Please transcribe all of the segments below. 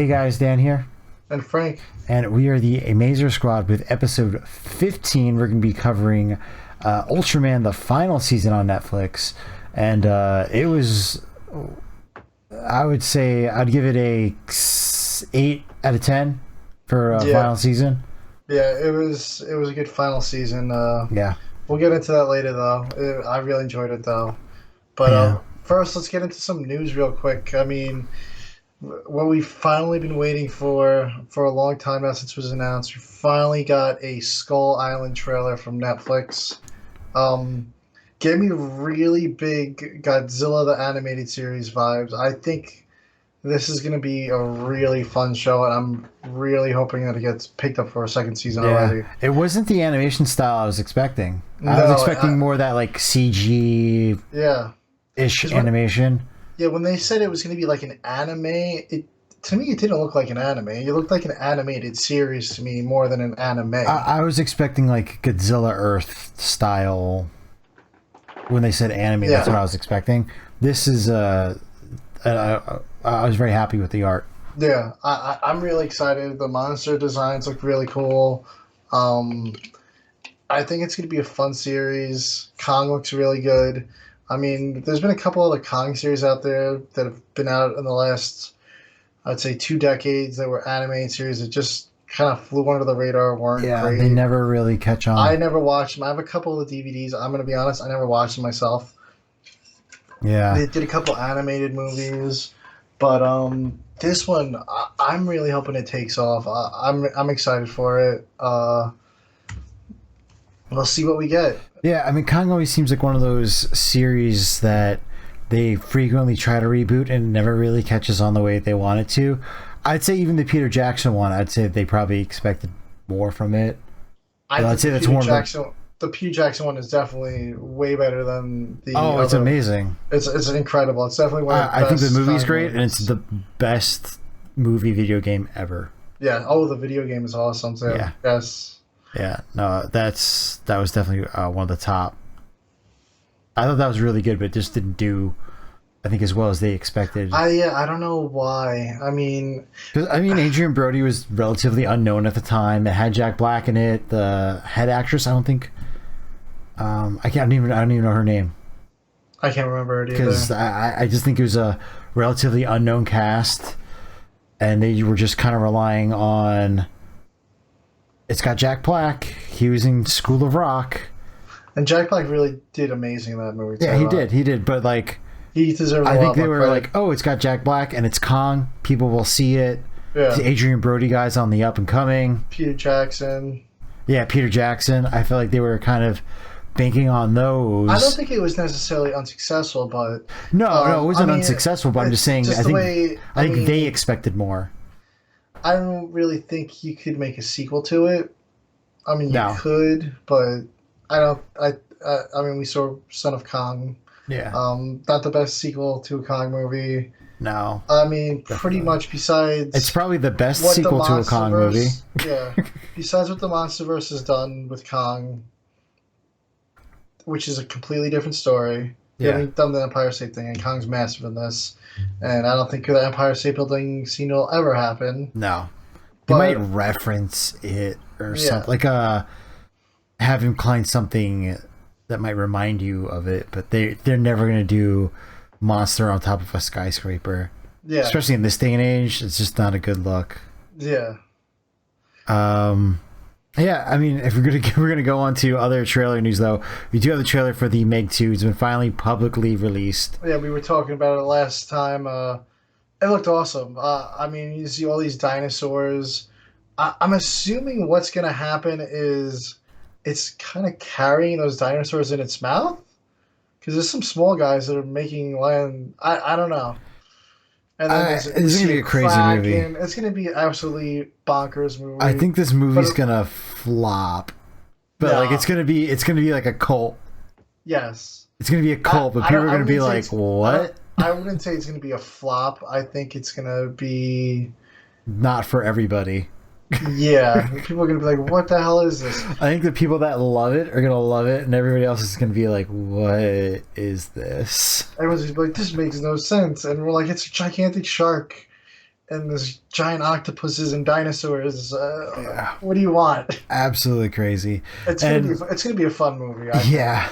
Hey guys, Dan here. And Frank. And we are the Amazer Squad with episode 15. We're going to be covering Ultraman, the final season on Netflix. And it was, I would say, I'd give it a 8 out of 10 for final season. Yeah, it was a good final season. Yeah. We'll get into that later, though. I really enjoyed it, though. But first, let's get into some news real quick. I mean, what we've finally been waiting for a long time now since it was announced, we finally got a Skull Island trailer from Netflix. Gave me really big Godzilla the Animated Series vibes. I think this is going to be a really fun show, and I'm really hoping that it gets picked up for a second season already. It wasn't the animation style I was expecting. I was expecting more of that like CG ish animation. Yeah, when they said it was going to be like an anime, to me it didn't look like an anime. It looked like an animated series to me more than an anime. I was expecting like Godzilla Earth style. When they said anime, that's what I was expecting. This is I was very happy with the art. Yeah, I'm really excited. The monster designs look really cool. I think it's going to be a fun series. Kong looks really good. I mean, there's been a couple other Kong series out there that have been out in the last, I'd say, 2 decades that were animated series that just kind of flew under the radar, weren't great. They never really catch on. I never watched them. I have a couple of the DVDs. I'm going to be honest, I never watched them myself. Yeah. They did a couple animated movies, but this one, I'm really hoping it takes off. I'm excited for it. We'll see what we get. Yeah, I mean, Kong always seems like one of those series that they frequently try to reboot and never really catches on the way they want it to. I'd say even the Peter Jackson one, I'd say they probably expected more from it. I'd say that's more the Peter Jackson one is definitely way better than the it's amazing. It's incredible. It's definitely one of the best. I think the movie's great, and it's the best movie video game ever. Yeah. Oh, the video game is awesome too. Yeah. Yes. Yeah. No, that was definitely one of the top. I thought that was really good, but it just didn't do, I think, as well as they expected. I don't know why. I mean, Adrian Brody was relatively unknown at the time. It had Jack Black in it. The head actress, I don't think. I don't even know her name. I can't remember it either. Because I just think it was a relatively unknown cast, and they were just kind of relying on. It's got Jack Black. He was in School of Rock. And Jack Black really did amazing in that movie too. Yeah, he did. But like, he deserves. I think they were like, oh, it's got Jack Black and it's Kong. People will see it. Yeah. The Adrian Brody guy's on the up and coming. Peter Jackson. Yeah, Peter Jackson. I feel like they were kind of banking on those. I don't think it was necessarily unsuccessful, but no, it wasn't unsuccessful. But I'm just saying, I think they expected more. I don't really think you could make a sequel to it. I mean, you could, but I don't. I mean, we saw Son of Kong. Yeah. Not the best sequel to a Kong movie. No. I mean, pretty much besides. It's probably the best sequel to a Kong movie. Yeah. Besides what the MonsterVerse has done with Kong, which is a completely different story. They haven't done the Empire State thing, and Kong's massive in this. And I don't think the Empire State Building scene will ever happen. No. They might reference it or something. Like have him climb something that might remind you of it, but they're never going to do monster on top of a skyscraper. Yeah. Especially in this day and age, it's just not a good look. Yeah. Yeah, I mean, if we're gonna go on to other trailer news, though, we do have the trailer for the Meg 2. It's been finally publicly released. Yeah, we were talking about it last time. It looked awesome. I mean, you see all these dinosaurs. I'm assuming what's gonna happen is it's kind of carrying those dinosaurs in its mouth, because there's some small guys that are making land. I don't know. And then it's going to be a crazy movie. It's going to be an absolutely bonkers movie. I think this movie's going to flop. But like it's going to be like a cult. Yes. It's going to be a cult, but people are going to be like, "What?" I wouldn't say it's going to be a flop. I think it's going to be not for everybody. Yeah, people are going to be like, what the hell is this? I think the people that love it are going to love it, and everybody else is going to be like, what is this? Everyone's going to be like, this makes no sense. And we're like, it's a gigantic shark. and there's giant octopuses and dinosaurs. Yeah, What do you want? absolutely crazy. And It's gonna be a fun movie, I think. yeah,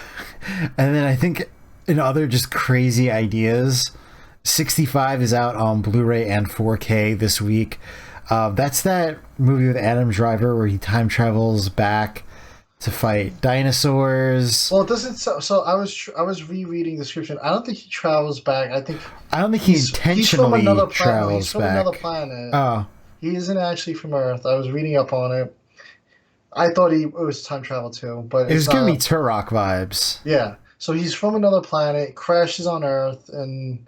and then I think in other just crazy ideas, 65 is out on Blu-ray and 4K this week. That's that movie with Adam Driver where he time travels back to fight dinosaurs. Well, it doesn't. So I was rereading the description. I don't think he travels back. I think I don't think he he's from intentionally another planet. He's travels from another back. planet. Oh, He isn't actually from Earth. I was reading up on it. I thought it was time travel too, but it it's was giving me not. Turok vibes. Yeah. So he's from another planet, crashes on Earth, and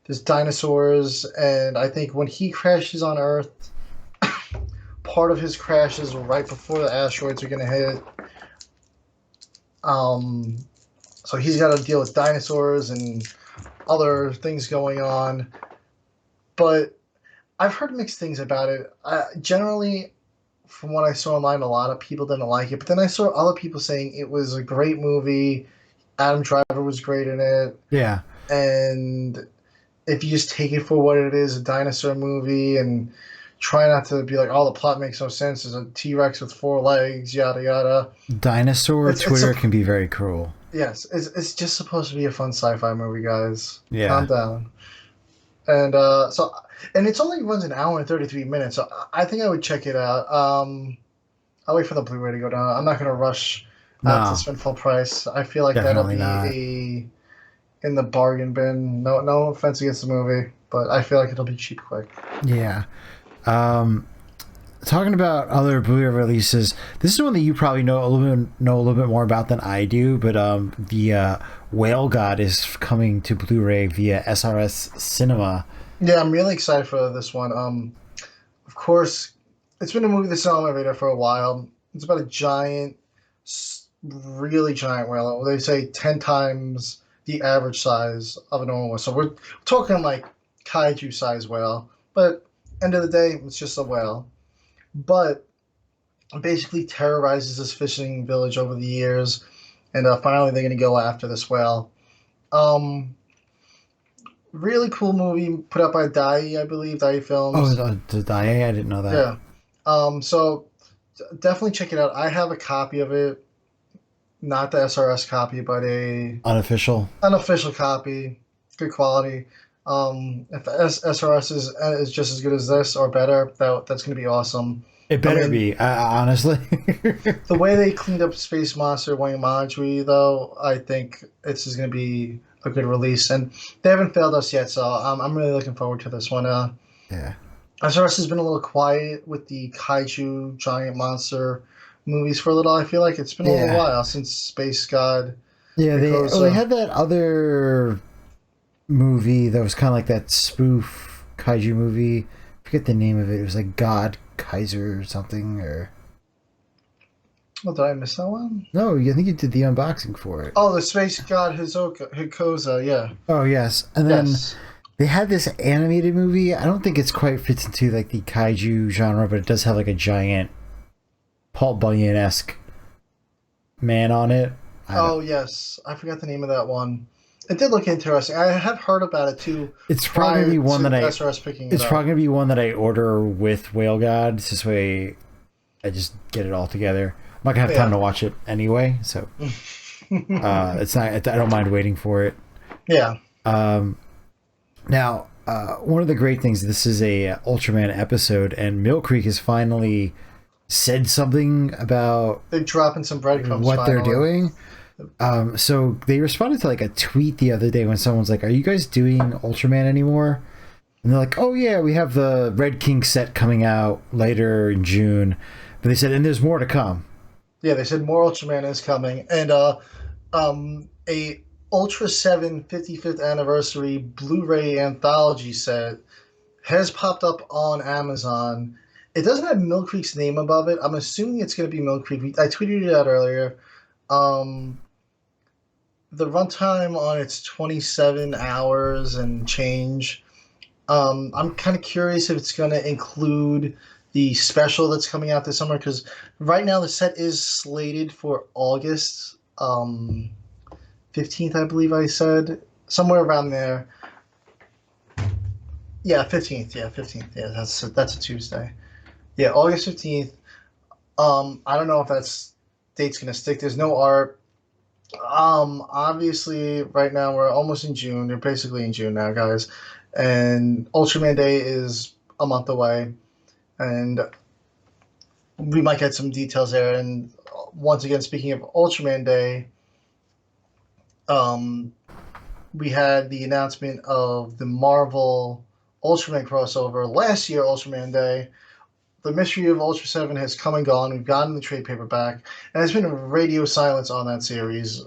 there's dinosaurs. And I think when he crashes on Earth, part of his crash is right before the asteroids are going to hit. Um, so he's got to deal with dinosaurs and other things going on. But I've heard mixed things about it. Generally, from what I saw online, a lot of people didn't like it. But then I saw other people saying it was a great movie. Adam Driver was great in it. Yeah, And if you just take it for what it is, a dinosaur movie, and try not to be like, oh, the plot makes no sense. There's a T Rex with four legs, yada yada. dinosaur It's Twitter can be very cruel. yes, it's just supposed to be a fun sci-fi movie, guys. Yeah. Calm down. And and it's only runs an hour and 33 minutes, so I think I would check it out. I'll wait for the Blu-ray to go down. I'm not gonna rush out to No, spend full price. I feel like that'll definitely be not. in the bargain bin. No offense against the movie, but I feel like it'll be cheap quick. Yeah. Um, Talking about other Blu-ray releases, this is one that you probably know a little bit more about than I do. But the Whale God is coming to Blu-ray via SRS Cinema. Yeah, I'm really excited for this one. Of course, it's been a movie that's been on my radar for a while. It's about a giant, really giant whale. They say 10 times the average size of a normal whale. So we're talking like kaiju size whale. But end of the day, it's just a whale. But it basically terrorizes this fishing village over the years, and finally they're going to go after this whale. Um, Really cool movie put out by Dai, I believe, Dai Oh, Films. the Daiei, I didn't know that. Yeah. So definitely check it out. I have a copy of it, not the SRS copy, but a Unofficial. unofficial copy, good quality. If SRS is just as good as this or better, that's going to be awesome. It I better mean, be, honestly. the way they cleaned up Space Monster Wang Manjui, though, I think this is going to be a good release, and they haven't failed us yet, so I'm really looking forward to this one. Yeah. SRS has been a little quiet with the kaiju giant monster movies for a little. I feel like it's been a little Yeah. while since Space God. Yeah, Because they had that other movie that was kind of like that spoof kaiju movie. I forget the name of it. It was like God Kaiser or something, or oh, did I miss that one? no, I think you did the unboxing for it. Oh, the Space God Hikoza, yeah. Oh yes, and then Yes. they had this animated movie. I don't think it's quite fits into like the kaiju genre, but it does have like a giant Paul Bunyan esque man on it. Oh, yes. I forgot the name of that one. It did look interesting. I have heard about it too. It's probably gonna be one that SRS picking It's it up. probably gonna be one that I order with Whale God. This way, I just get it all together. I'm not gonna have time Yeah. to watch it anyway, so it's not. I don't mind waiting for it. Yeah. Now, one of the great things. This is a Ultraman episode, and Mill Creek has finally said something about They're dropping some breadcrumbs. what they're finally. doing. So they responded to like a tweet the other day when someone's like, "Are you guys doing Ultraman anymore?" And they're like, "Oh yeah, we have the Red King set coming out later in June," but they said, "And there's more to come." Yeah, they said more Ultraman is coming, and a Ultra 7 55th anniversary Blu-ray anthology set has popped up on Amazon. It doesn't have Mill Creek's name above it. I'm assuming it's going to be Mill Creek. I tweeted it out earlier. The runtime on it's 27 hours and change. I'm kind of curious if it's going to include the special that's coming out this summer, because right now the set is slated for August 15th, I believe I said. Somewhere around there. Yeah, 15th. Yeah, 15th. Yeah, that's a Tuesday. Yeah, August 15th. I don't know if that's date's gonna stick. There's no art. Obviously, right now we're almost in June. We're basically in June now, guys, and Ultraman Day is a month away, and we might get some details there. And once again, speaking of Ultraman Day, um, we had the announcement of the Marvel Ultraman crossover last year, Ultraman Day. The mystery of Ultra 7 has come and gone. We've gotten the trade paperback, and there's been radio silence on that series.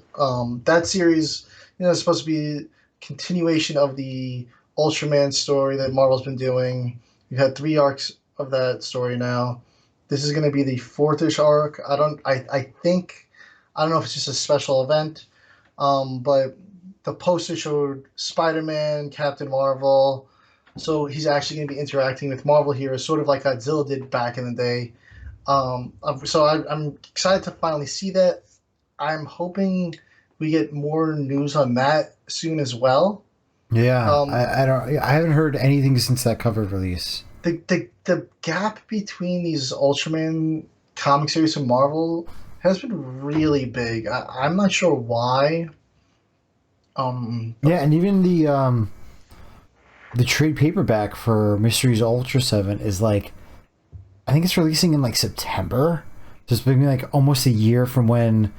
That series, is supposed to be continuation of the Ultraman story that Marvel's been doing. We've had 3 arcs of that story now. This is going to be the fourth-ish arc. I don't know if it's just a special event, but the poster showed Spider-Man, Captain Marvel. So he's actually going to be interacting with Marvel heroes, sort of like Godzilla did back in the day. I'm excited to finally see that. I'm hoping we get more news on that soon as well. Yeah, Um, I haven't heard anything since that cover release. the gap between these Ultraman comic series from Marvel has been really big. I'm not sure why. Yeah, and even the trade paperback for Mysteries Ultra 7 is like, I think it's releasing in like September. So it's been like almost a year from when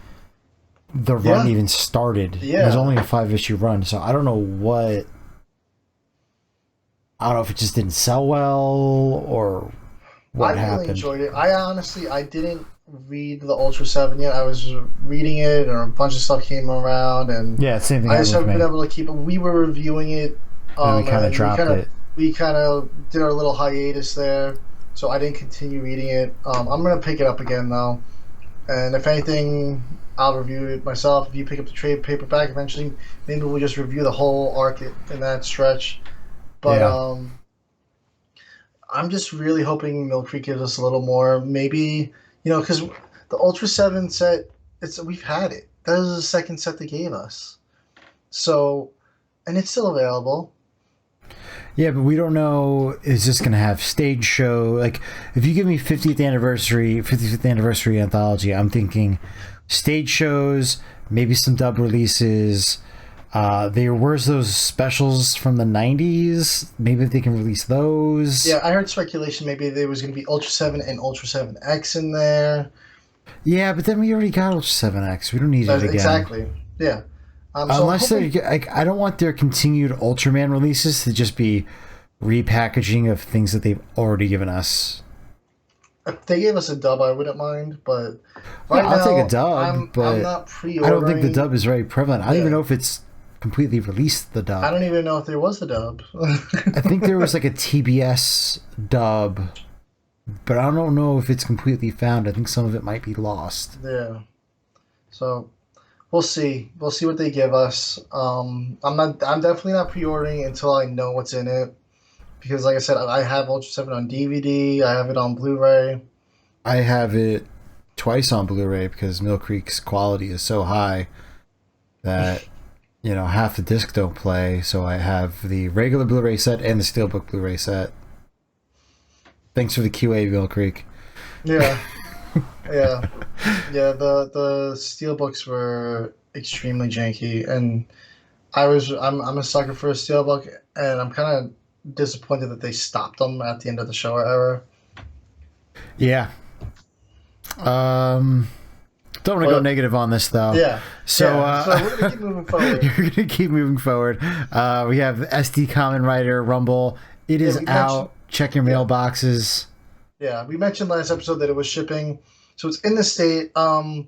the run even started. Yeah. It was only a 5-issue run, so I don't know if it just didn't sell well or what happened. I really enjoyed it. I didn't read the Ultra 7 yet. I was reading it, and a bunch of stuff came around, and Yeah, same thing. I just haven't been able to keep it. We were reviewing it. And we kind of dropped it. We kind of did our little hiatus there, so I didn't continue reading it. I'm going to pick it up again, though. And if anything, I'll review it myself. If you pick up the trade paperback eventually, maybe we'll just review the whole arc in that stretch. But I'm just really hoping Mill Creek gives us a little more. Maybe, because the Ultra 7 set, we've had it. That is the second set they gave us. So, and it's still available. Yeah, but we don't know, is this going to have stage show? Like, if you give me 50th anniversary anthology, I'm thinking stage shows, maybe some dub releases. Where's those specials from the 90s? Maybe they can release those. Yeah, I heard speculation maybe there was going to be Ultra 7 and Ultra 7X in there. Yeah, but then we already got Ultra 7X. We don't need it again. Exactly. Yeah. Unless I don't want their continued Ultraman releases to just be repackaging of things that they've already given us. If they gave us a dub, I wouldn't mind, but I'll take a dub, but I'm not pre-ordering. I don't think the dub is very prevalent. I don't even know if it's completely released, the dub. I don't even know if there was a dub. I think there was like a TBS dub, but I don't know if it's completely found. I think some of it might be lost. Yeah. So we'll see. We'll see what they give us. I'm definitely not pre-ordering until I know what's in it, because like I said, I have Ultra 7 on DVD. I have it on Blu-ray. I have it twice on Blu-ray because Mill Creek's quality is so high that half the disc don't play. So I have the regular Blu-ray set and the Steelbook Blu-ray set. Thanks for the QA, Mill Creek. Yeah. Yeah. The Steelbooks were extremely janky, and I'm a sucker for a Steelbook, and I'm kind of disappointed that they stopped them at the end of the Showa era. Yeah. Don't want to go negative on this though. Yeah. So we're gonna keep moving forward. You're gonna keep moving forward. We have SD Kamen Rider Rumble. It is out. Check your mailboxes. Yeah, we mentioned last episode that it was shipping, so it's in the state. I'm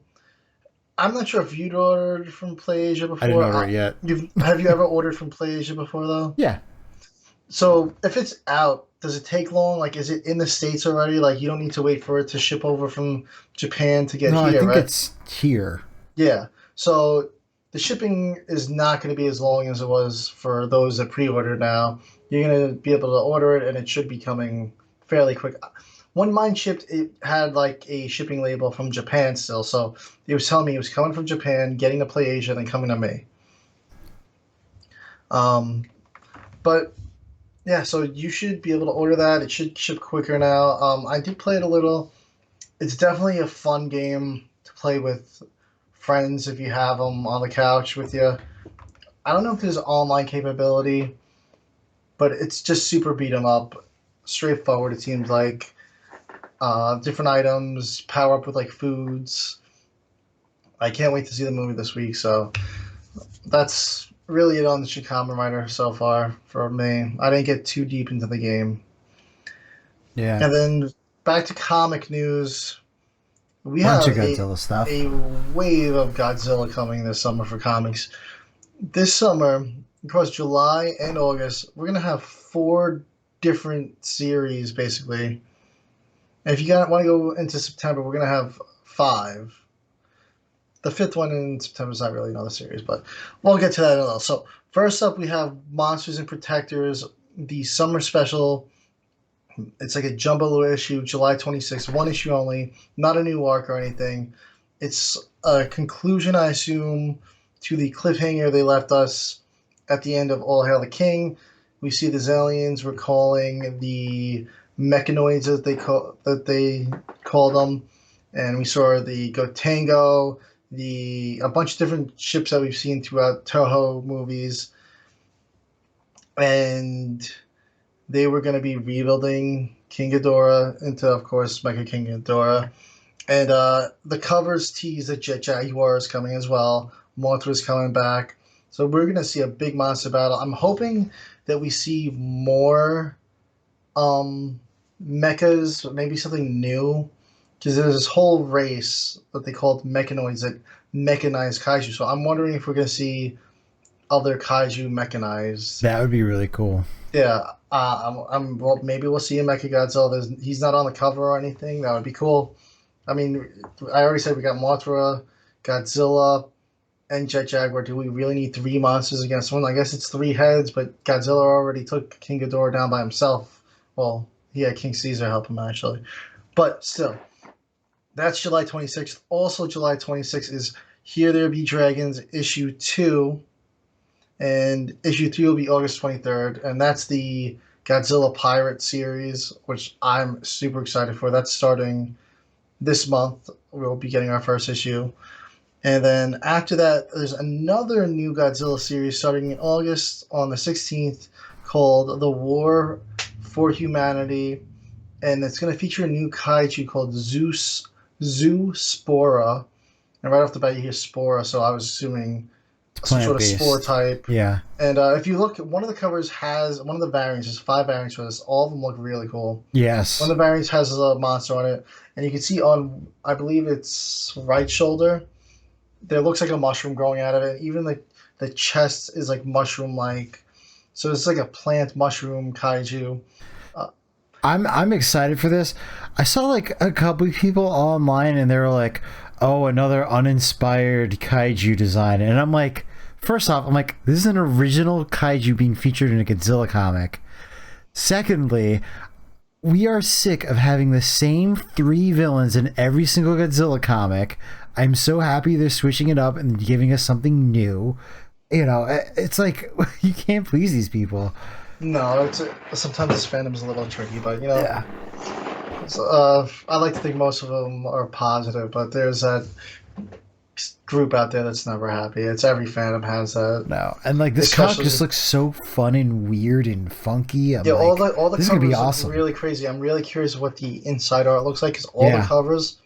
not sure if you'd ordered from PlayAsia before. I didn't order it yet. Have you ever ordered from PlayAsia before though? Yeah. So if it's out, does it take long? Like, is it in the States already? Like, you don't need to wait for it to ship over from Japan to get here, right? I think it's here. Yeah. So the shipping is not going to be as long as it was for those that pre-ordered now. You're going to be able to order it, and it should be coming fairly quick. When mine shipped, it had like a shipping label from Japan still. So it was telling me it was coming from Japan, getting to PlayAsia, then coming to me. But Yeah, so you should be able to order that. It should ship quicker now. I did play it a little. It's definitely a fun game to play with friends if you have them on the couch with you. I don't know if there's online capability, but it's just super beat 'em up, straightforward. It seems like different items, power up with like foods. I can't wait to see the movie this week. So that's really it on the Shin Reminder so far for me. I didn't get too deep into the game. Yeah, And then back to comic news. We bunch have of Godzilla stuff. a wave of Godzilla coming this summer for comics. This summer, across July and August, we're gonna have four different series basically. And if you want to go into September, we're gonna have five. The fifth one in September is not really another series, but we'll get to that in a little. So first up, we have Monsters and Protectors, the summer special. It's like a jumbo issue, July 26th, one issue only, not a new arc or anything. It's a conclusion, I assume, to the cliffhanger they left us at the end of All Hail the King. We see the Zalians recalling the mechanoids that they called them, and we saw the Gotengo, a bunch of different ships that we've seen throughout Toho movies, and they were going to be rebuilding King Ghidorah into, of course, Mecha King Ghidorah. And the covers tease that Jet Jaguar is coming as well. Mothra's coming back. So we're going to see a big monster battle. I'm hoping that we see more mechas, maybe something new. Because there's this whole race that they called mechanoids that mechanize kaiju. So I'm wondering if we're going to see other kaiju mechanized. That would be really cool. Yeah, well, maybe we'll see a Mechagodzilla. He's not on the cover or anything. That would be cool. I mean, I already said we got Mothra, Godzilla, and Jet Jaguar. Do we really need three monsters against one? I guess it's three heads, but Godzilla already took King Ghidorah down by himself. Well, he had King Caesar help him, actually. But still, that's July 26th. Also, July 26th is Here There Be Dragons, issue 2. And issue 3 will be August 23rd. And that's the Godzilla Pirate series, which I'm super excited for. That's starting this month. We'll be getting our first issue. And then after that, there's another new Godzilla series starting in August on the 16th called The War for Humanity. And it's going to feature a new kaiju called Zoospora. And right off the bat, you hear Spora, so I was assuming some sort of spore type. Yeah. And if you look, one of the covers has, one of the variants, there's 5 variants for this. All of them look really cool. Yes. One of the variants has a monster on it. And you can see on, I believe it's right shoulder, there looks like a mushroom growing out of it. Even the chest is like mushroom-like. So it's like a plant mushroom kaiju. I'm excited for this. I saw like a couple of people online and they were like, "Oh, another uninspired kaiju design." And I'm like, first off, I'm like, this is an original kaiju being featured in a Godzilla comic. Secondly, we are sick of having the same 3 villains in every single Godzilla comic. I'm so happy they're switching it up and giving us something new. You know, it's like you can't please these people. No, sometimes this fandom is a little tricky, but you know, Yeah. I like to think most of them are positive, but there's that group out there that's never happy. It's every fandom has that. No, and like this comic just looks so fun and weird and funky. I'm yeah, like, all the this is covers gonna be awesome. look really crazy. I'm really curious what the inside art looks like because all the covers,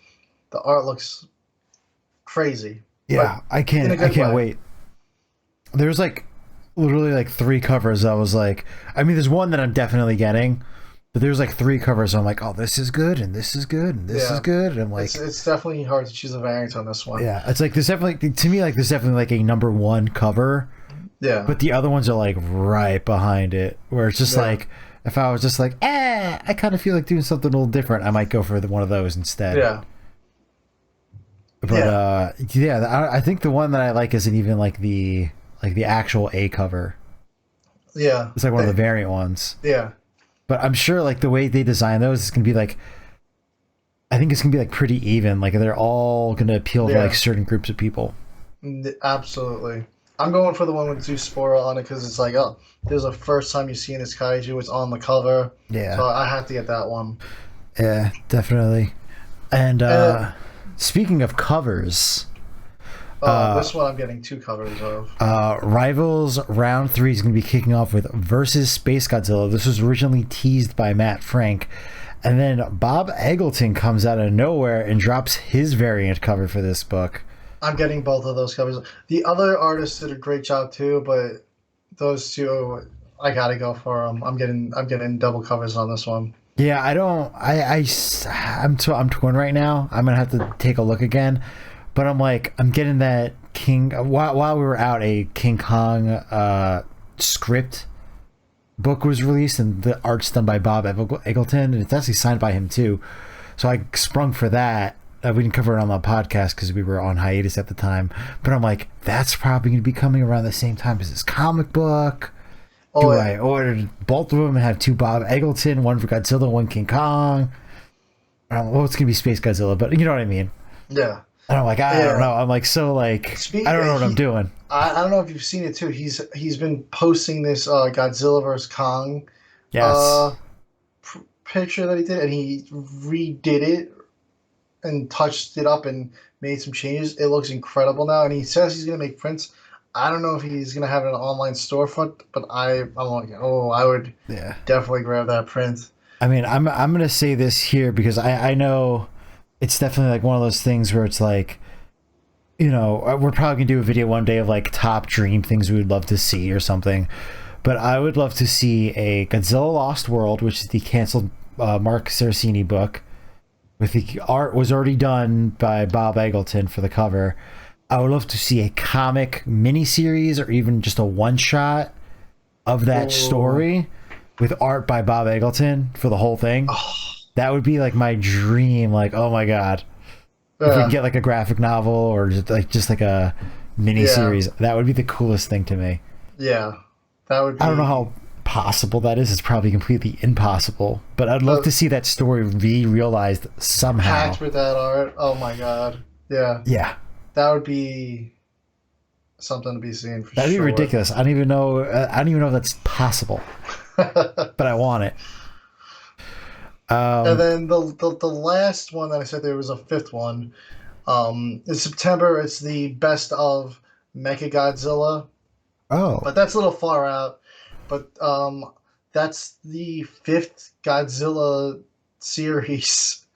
the art looks crazy. Yeah, I can't wait. There's like literally like 3 covers I was like, I mean, there's one that I'm definitely getting, but there's like 3 covers I'm like, oh, this is good and this is good and this is good. And I'm like, it's definitely hard to choose a variant on this one. Yeah, it's like there's definitely, to me, like there's definitely like a number 1 cover. Yeah, but the other ones are like right behind it, where it's just like, if I was just like, I kind of feel like doing something a little different, I might go for one of those instead. Yeah. But I think the one that I like isn't even like the actual A cover. Yeah, it's like one of the variant ones. Yeah, but I'm sure like the way they design those is gonna be like, I think it's gonna be like pretty even. Like they're all gonna appeal to like certain groups of people. Absolutely. I'm going for the one with Zoospora on it because it's like, oh, there's a first time you've seen this kaiju. It's on the cover, so Yeah, I have to get that one. yeah, definitely. And And speaking of covers, this one I'm getting two covers of. Rivals Round 3 is going to be kicking off with Versus Space Godzilla. This was originally teased by Matt Frank. And then Bob Eggleton comes out of nowhere and drops his variant cover for this book. I'm getting both of those covers. The other artists did a great job too, but those two, I gotta go for them. I'm getting double covers on this one. Yeah, I don't. I'm torn right now. I'm gonna have to take a look again, but I'm getting that King. While we were out, a King Kong script book was released, and the art's done by Bob Eggleton, and it's actually signed by him too. So I sprung for that. We didn't cover it on the podcast because we were on hiatus at the time. But I'm like, that's probably going to be coming around the same time as this comic book. Do I order both of them and have two Bob Eggleton, one for Godzilla, one King Kong? I don't know. Well, it's going to be Space Godzilla, but you know what I mean. Yeah. And I'm like, I don't know. I'm like, I don't know what I'm doing. I don't know if you've seen it too. He's been posting this Godzilla vs Kong Yes. picture that he did, and he redid it and touched it up and made some changes. It looks incredible now, and he says he's gonna make prints. I don't know if he's gonna have an online storefront, but I'm like, oh, I would definitely grab that print. I mean, I'm gonna say this here because I know it's definitely like one of those things where it's like, you know, we're probably gonna do a video one day of like top dream things we would love to see or something. But I would love to see a Godzilla Lost World, which is the canceled Mark Saraceni book, with the art was already done by Bob Eggleton for the cover. I would love to see a comic miniseries or even just a one shot of that story with art by Bob Eggleton for the whole thing. That would be like my dream. Like, oh my god, if we can get like a graphic novel or just like a miniseries, that would be the coolest thing to me. Yeah, that would be... I don't know how possible that is. It's probably completely impossible, but I'd love to see that story be realized somehow. Packed with that art. Oh my god. Yeah. Yeah. That would be something to be seen for That'd sure. be ridiculous. I don't even know if that's possible, but I want it. And then the last one that I said there was a fifth one. In September, it's the best of Mechagodzilla. Oh. But that's a little far out. But that's the fifth Godzilla series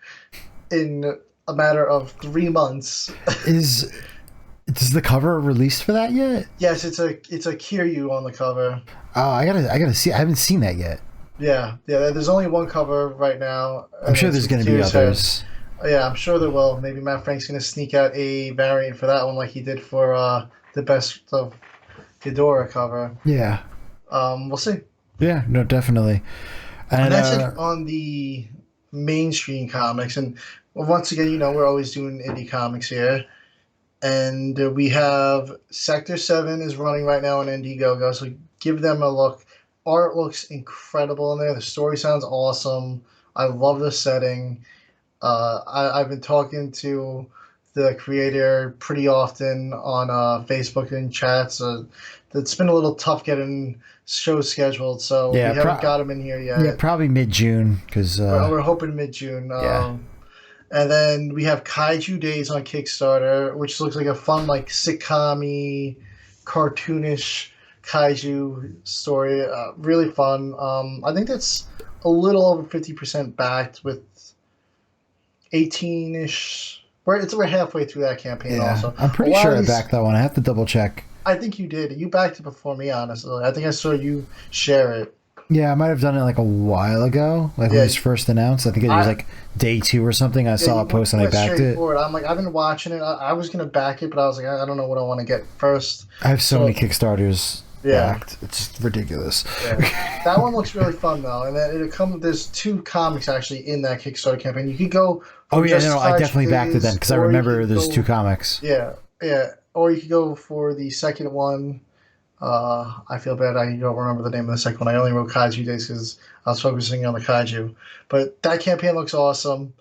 in a matter of 3 months. Does the cover released for that yet? Yes, it's a Kiryu on the cover. Oh, I gotta see. I haven't seen that yet. Yeah. There's only one cover right now. I'm sure there's going to be others. Yeah, I'm sure there will. Maybe Matt Frank's going to sneak out a variant for that one, like he did for the best of Ghidorah cover. Yeah. We'll see. Yeah. No, definitely. And that's it on the mainstream comics. And once again, we're always doing indie comics here. And we have Sector 7 is running right now on Indiegogo, so give them a look. Art looks incredible in there. The story sounds awesome. I love the setting. I've been talking to the creator pretty often on Facebook and chats. It's been a little tough getting shows scheduled, so we haven't got them in here yet. Yeah, probably mid-June, because... we're hoping mid-June. And then we have Kaiju Days on Kickstarter, which looks like a fun, like, sitcom-y, cartoonish kaiju story. Really fun. I think that's a little over 50% backed with 18-ish. We're halfway through that campaign also. I'm pretty sure I backed that one. I have to double check. I think you did. You backed it before me, honestly. I think I saw you share it. Yeah, I might have done it like a while ago, like when it was first announced. I think it was like day 2 or something. I saw a post and I backed it. I'm like, I've been watching it. I was going to back it, but I was like, I don't know what I want to get first. I have so many Kickstarters backed. It's ridiculous. Yeah. That one looks really fun, though. And then there's 2 comics actually in that Kickstarter campaign. You could go... I definitely backed it then, because I remember there's 2 comics. Yeah. Or you could go for the second one. I feel bad I don't remember the name of the second one. I only wrote Kaiju Days because I was focusing on the Kaiju. But that campaign looks awesome.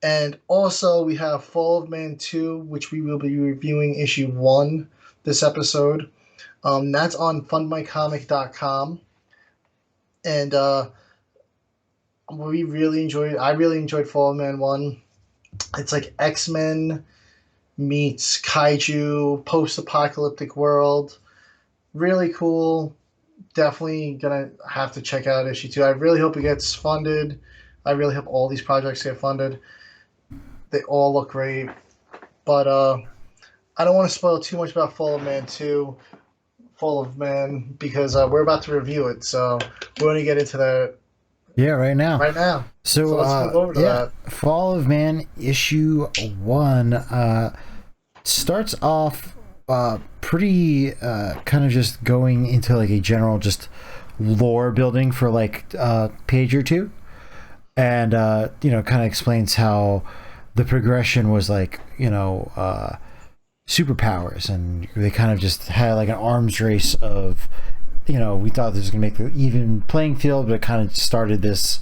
And also we have Fall of Man 2, which we will be reviewing issue 1 this episode. That's on fundmycomic.com. And I really enjoyed Fall of Man 1. It's like X-Men meets Kaiju, post-apocalyptic world. Really cool. Definitely gonna have to check out issue 2. I really hope it gets funded. I really hope all these projects get funded. They all look great. But I don't want to spoil too much about Fall of Man 2, Fall of Man, because we're about to review it. So we're going to get into that Yeah, right now. right now. So, So let's move over to that. Fall of Man issue 1 starts off pretty kind of just going into like a general just lore building for like page or two, and kind of explains how the progression was like superpowers, and they kind of just had like an arms race of we thought this was gonna make the even playing field, but it kind of started this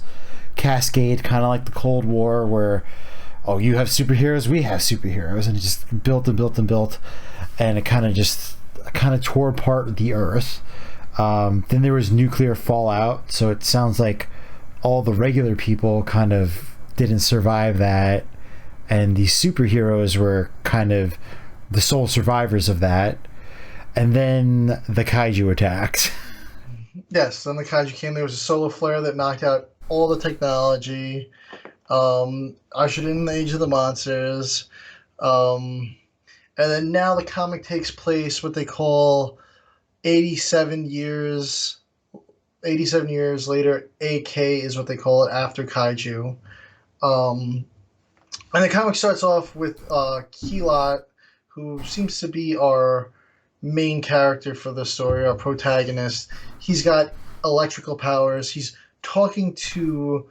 cascade, kind of like the Cold War, where you have superheroes, we have superheroes, and it just built and built and built, and it kind of tore apart the Earth. Then there was nuclear fallout, so it sounds like all the regular people kind of didn't survive that, and the superheroes were kind of the sole survivors of that. And then the Kaiju attacked. Yes, then the Kaiju came. There was a solar flare that knocked out all the technology, ushered in the Age of the Monsters. And then now the comic takes place what they call 87 years 87 years later. AK is what they call it, after Kaiju. And the comic starts off with Keelot, who seems to be our main character for the story, our protagonist. He's got electrical powers. He's talking to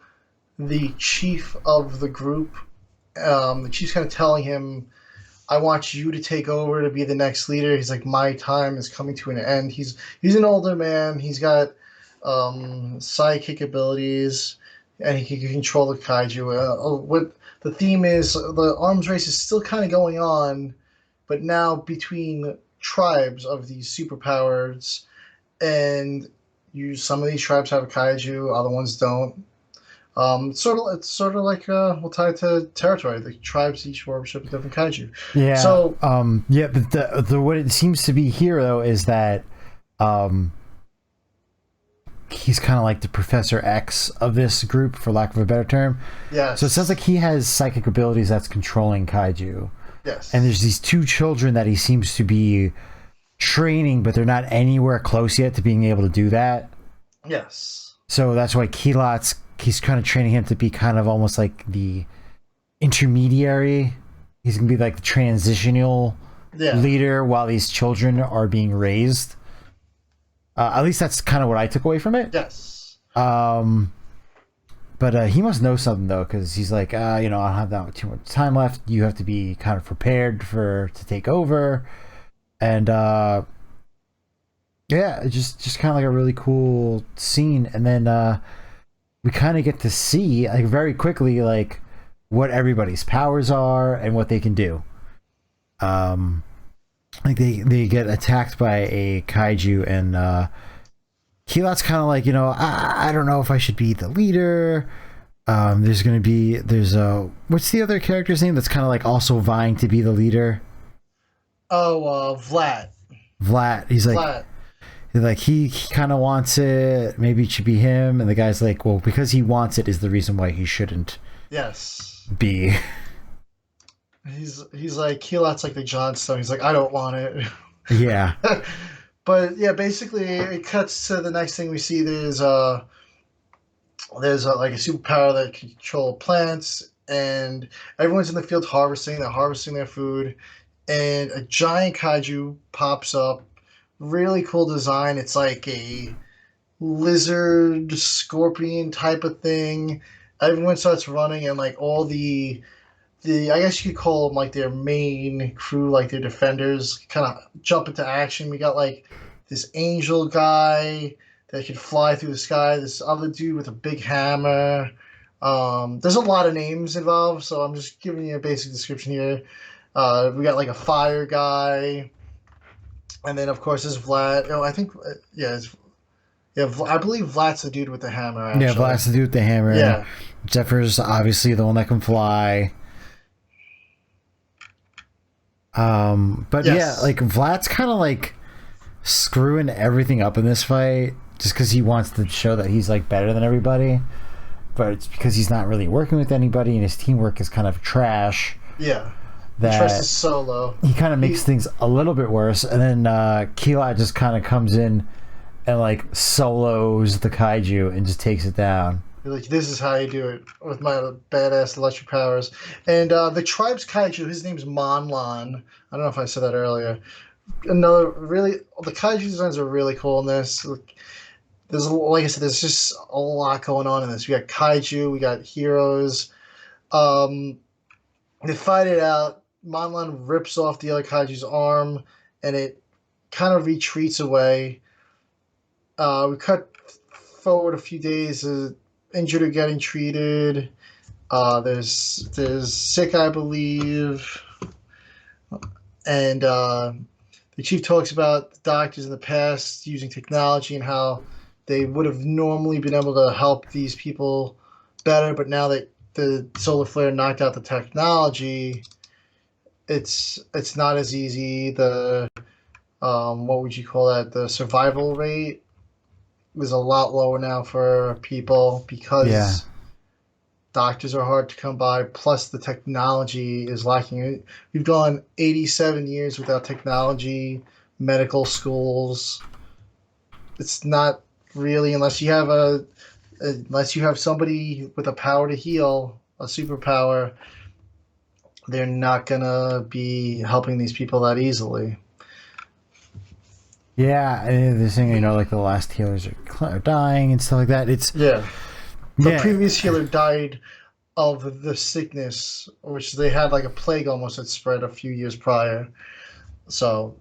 the chief of the group. The chief's kind of telling him, I want you to take over to be the next leader. He's like, my time is coming to an end. He's an older man. He's got psychic abilities, and he can control the Kaiju. What the theme is, the arms race is still kind of going on, but now between tribes of these superpowers, and some of these tribes have a Kaiju, other ones don't. It's sort of like we'll tie it to territory. The tribes each worship a different Kaiju. Yeah. So but the what it seems to be here though is that he's kind of like the Professor X of this group, for lack of a better term. yes. So it sounds like he has psychic abilities that's controlling Kaiju. Yes. And there's these two children that he seems to be training, but they're not anywhere close yet to being able to do that. Yes. So that's why he's kind of training him to be kind of almost like the intermediary. He's gonna be like the transitional leader while these children are being raised. At least that's kind of what I took away from it. Yes. But he must know something though, because he's like, I don't have that too much time left. You have to be kind of prepared to take over, and just kind of like a really cool scene. And then we kind of get to see like very quickly like what everybody's powers are and what they can do. Like they get attacked by a Kaiju, and Keelot's kind of like, I don't know if I should be the leader. There's what's the other character's name that's kind of like also vying to be the leader? Vlad. He's like, he kind of wants it. Maybe it should be him. And the guy's like, well, because he wants it is the reason why he shouldn't. Yes. Be. He's like, Keelot's like the Johnstone. He's like, I don't want it. Yeah. But yeah, basically it cuts to the next thing we see. There's like a superpower that can control plants, and everyone's in the field harvesting. They're harvesting their food, and a giant Kaiju pops up. Really cool design. It's like a lizard scorpion type of thing. Everyone starts running, and like all the I guess you could call them like their main crew, like their defenders, kind of jump into action. We got like this angel guy that can fly through the sky. This other dude with a big hammer. There's a lot of names involved, so I'm just giving you a basic description here. We got like a fire guy. And then of course there's Vlad. Oh, I think yeah. I believe Vlad's the dude with the hammer Yeah, actually. Vlad's the dude with the hammer. Yeah. Zephyr's obviously the one that can fly. But yeah, Yes. like Vlad's kind of like screwing everything up in this fight just because he wants to show that he's like better than everybody. But it's because he's not really working with anybody and his teamwork is kind of trash. Yeah. He tries to That solo. he kind of makes He things a little bit worse, and then Kila just kind of comes in and like solos the kaiju and just takes it down. like, this is how you do it with my badass electric powers. And the tribe's kaiju, his name's Monlon. I don't know if I said that earlier. Another really, the kaiju designs are really cool in this. There's, like I said, there's just a lot going on in this. We got kaiju, we got heroes. Um, they fight it out. Monlon rips off the other kaiju's arm, and it kind of retreats away. We cut forward a few days. Injured or getting treated. There's sick, I believe, and the chief talks about the doctors in the past using technology and how they would have normally been able to help these people better, but now that the solar flare knocked out the technology, it's not as easy. The what would you call that? The survival rate is a lot lower now for people Yeah, because doctors are hard to come by. Plus, the technology is lacking. We've gone 87 years without technology, medical schools. It's not really unless you have somebody with a power to heal, a superpower. They're not gonna be helping these people that easily. yeah. And they're saying like the last healers are dying and stuff like that. It's Yeah, the yeah, previous healer died of the sickness, which they had like a plague almost that spread a few years prior. So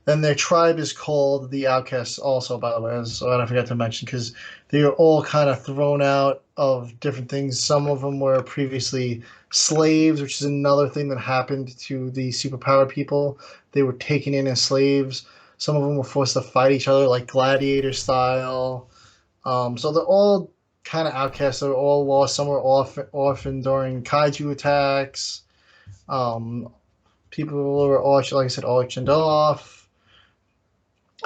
and their tribe is called the Outcasts, also, by the way, as I forgot to mention, because they are all kind of thrown out of different things. Some of them were previously slaves, which is another thing that happened to the superpowered people. They were taken in as slaves. Some of them were forced to fight each other, like gladiator style. So they're all kind of outcasts. They're all lost. Some were orphaned during kaiju attacks. Um, People were, like I said, auctioned off.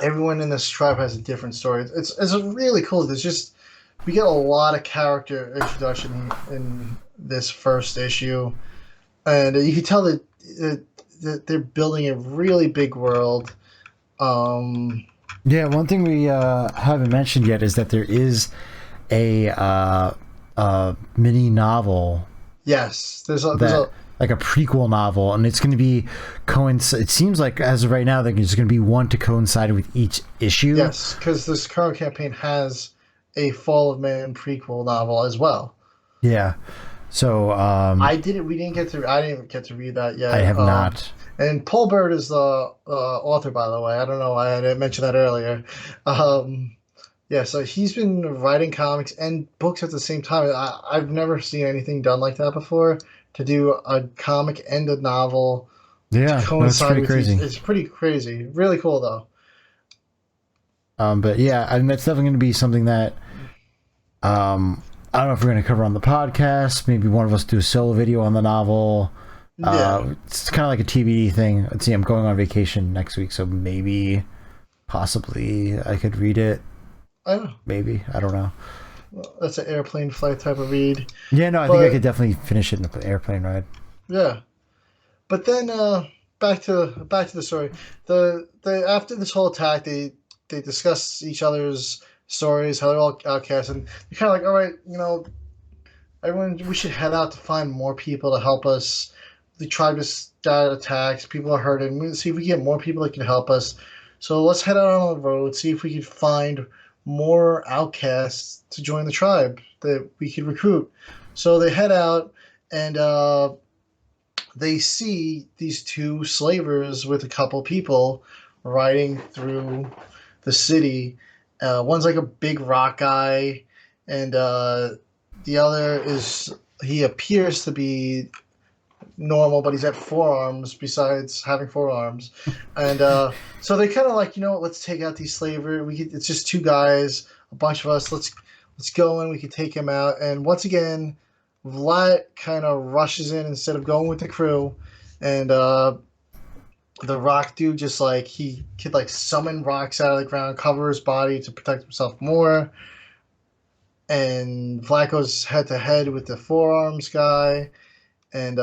Everyone in this tribe has a different story. It's really cool. There's just we get a lot of character introduction in this first issue, and you can tell that they're building a really big world. Um, yeah. One thing we haven't mentioned yet is that there is a mini novel yes, there's that a like a prequel novel, and it's going to be it seems like as of right now there's going to be one to coincide with each issue. yes, because this current campaign has a Fall of Man prequel novel as well. Yeah, so We didn't get to. I didn't get to read that I yet. have not. And Paul Bird is the author, by the way. I don't know why I didn't mention that earlier. Um, yeah, so he's been writing comics and books at the same time. I've never seen anything done like that before. To do a comic and a novel to Yeah, no, it's coincide pretty with each, crazy. it's pretty crazy. Really cool though. But yeah, I mean that's definitely going to be something that I don't know if we're going to cover on the podcast. Maybe one of us do a solo video on the novel. Yeah, It's kind of like a TBD thing. Let's see, I'm going on vacation next week, so maybe, possibly, I could read it. I know. Maybe, I don't know. That's an airplane flight type of read. Yeah, no, I think I But could definitely finish it in the airplane ride. yeah, but then back to the story. The after this whole attack, they discuss each other's stories, how they're all outcasts, and they're kind of like, all right, everyone, we should head out to find more people to help us. The tribe just got attacked. People are hurting. We see if we get more people that can help us. So let's head out on the road, see if we can find more outcasts to join the tribe that we could recruit. So they head out and they see these two slavers with a couple people riding through the city. One's like a big rock guy, and the other is he appears to be normal, but he's at 4 arms besides having 4 arms. And so they kind of like, you know what, let's take out these slaver. It's just two guys, a bunch of us. Let's go in. We can take him out. And once again, Vlad kind of rushes in instead of going with the crew, and the rock dude just like he could like summon rocks out of the ground, cover his body to protect himself more. And Vlad goes head to head with the 4 arms guy, and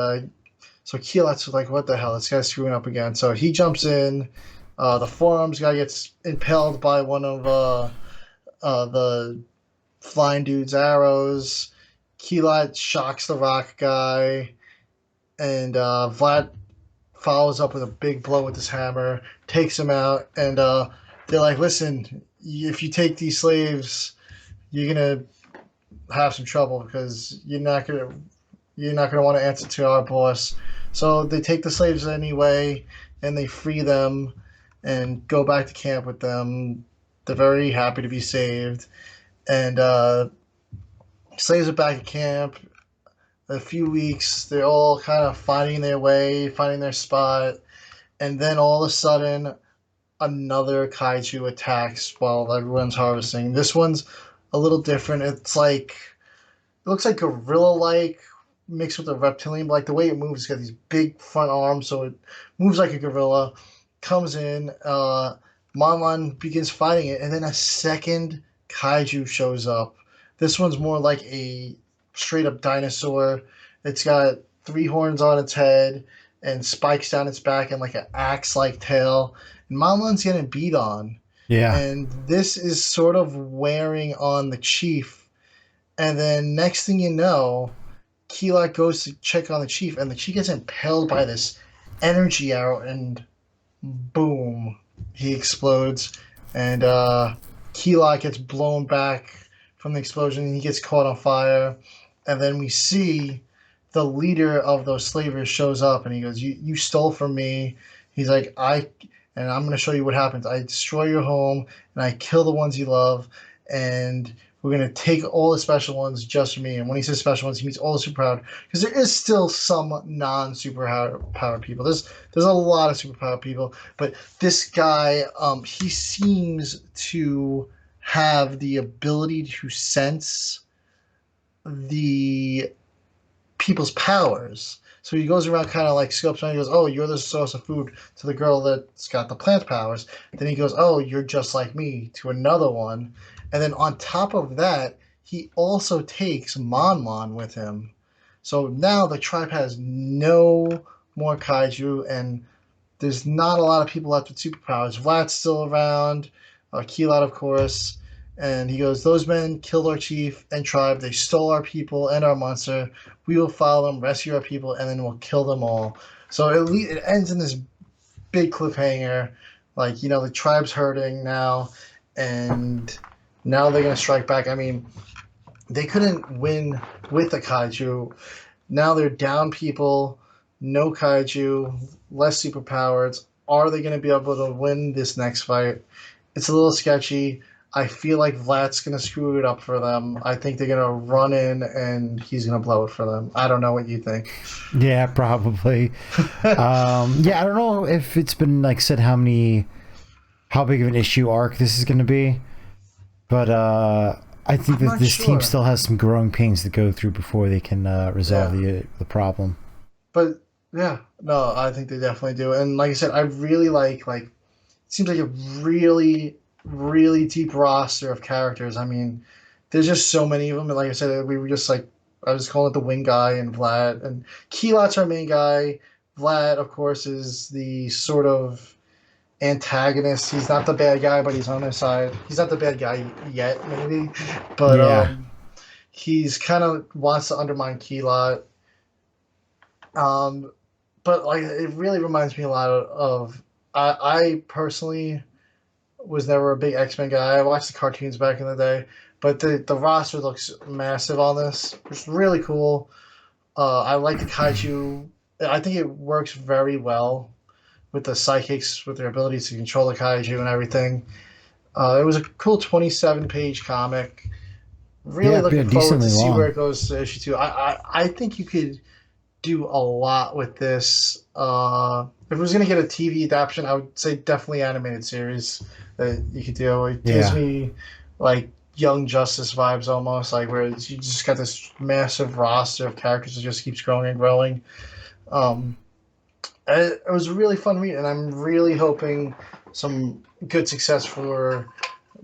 so Keelat's like, what the hell? This guy's screwing up again. So he jumps in. The 4 arms guy gets impaled by one of the flying dude's arrows. Keelat shocks the rock guy, and Vlad follows up with a big blow with his hammer, takes him out, and they're like, listen, if you take these slaves, you're gonna have some trouble because you're not gonna want to answer to our boss. So they take the slaves anyway, and they free them and go back to camp with them. They're very happy to be saved, and slaves are back at camp. A few weeks, they're all kind of finding their way, finding their spot, and then all of a sudden, another kaiju attacks while everyone's harvesting. This one's a little different. It looks like gorilla-like mixed with a reptilian, but like the way it moves, it's got these big front arms, so it moves like a gorilla. Comes in, Monlon begins fighting it, and then a second kaiju shows up. This one's more like a straight up dinosaur. It's got 3 horns on its head and spikes down its back and like an axe like tail. And Monlon's getting beat on. Yeah. And this is sort of wearing on the chief. And then next thing you know, Keelat goes to check on the chief, and the chief gets impaled by this energy arrow, and boom, he explodes. And Keelat gets blown back from the explosion, and he gets caught on fire. And then we see the leader of those slavers shows up, and he goes, you stole from me. He's like, and I'm going to show you what happens. I destroy your home, and I kill the ones you love, and we're going to take all the special ones just for me. And when he says special ones, he means all the superpowered, because there is still some non-superpowered people. There's a lot of superpowered people, but this guy, he seems to have the ability to sense the people's powers. So he goes around kind of like scopes around. He goes, oh, you're the source of food to the girl that's got the plant powers. Then he goes, oh, you're just like me to another one. And then on top of that, he also takes Monlon with him. So now the tribe has no more kaiju, and there's not a lot of people left with superpowers. Vlad's still around, Keelat, of course. And he goes, those men killed our chief and tribe. They stole our people and our monster. We will follow them, rescue our people, and then we'll kill them all. So it ends in this big cliffhanger. Like, the tribe's hurting now, and now they're going to strike back. I mean, they couldn't win with the kaiju. Now they're down people, no kaiju, less superpowers. Are they going to be able to win this next fight? It's a little sketchy. I feel like Vlad's going to screw it up for them. I think they're going to run in and he's going to blow it for them. I don't know what you think. Yeah, probably. Yeah, I don't know if it's been said how big of an issue arc this is going to be. But I think that this team still has some growing pains to go through before they can resolve the problem. But yeah, no, I think they definitely do. And like I said, I really like it seems like a really, really deep roster of characters. I mean, there's just so many of them. And like I said, we were just I was calling it the wing guy and Vlad. And Keelat's our main guy. Vlad, of course, is the sort of antagonist. He's not the bad guy, but he's on their side. He's not the bad guy yet, maybe. But he's kind of wants to undermine Keelat. But it really reminds me a lot of I personally was never a big X-Men guy. I watched the cartoons back in the day, but the roster looks massive on this. It's really cool. I like the kaiju. I think it works very well with the psychics, with their abilities to control the kaiju and everything. It was a cool 27-page comic. Really looking forward to see where it goes to issue 2. I think you could do a lot with this. If it was going to get a TV adaptation, I would say definitely animated series that you could do. It gives Yeah. me like Young Justice vibes almost, like where you just got this massive roster of characters that just keeps growing and growing. Um, it was a really fun read, and I'm really hoping some good success for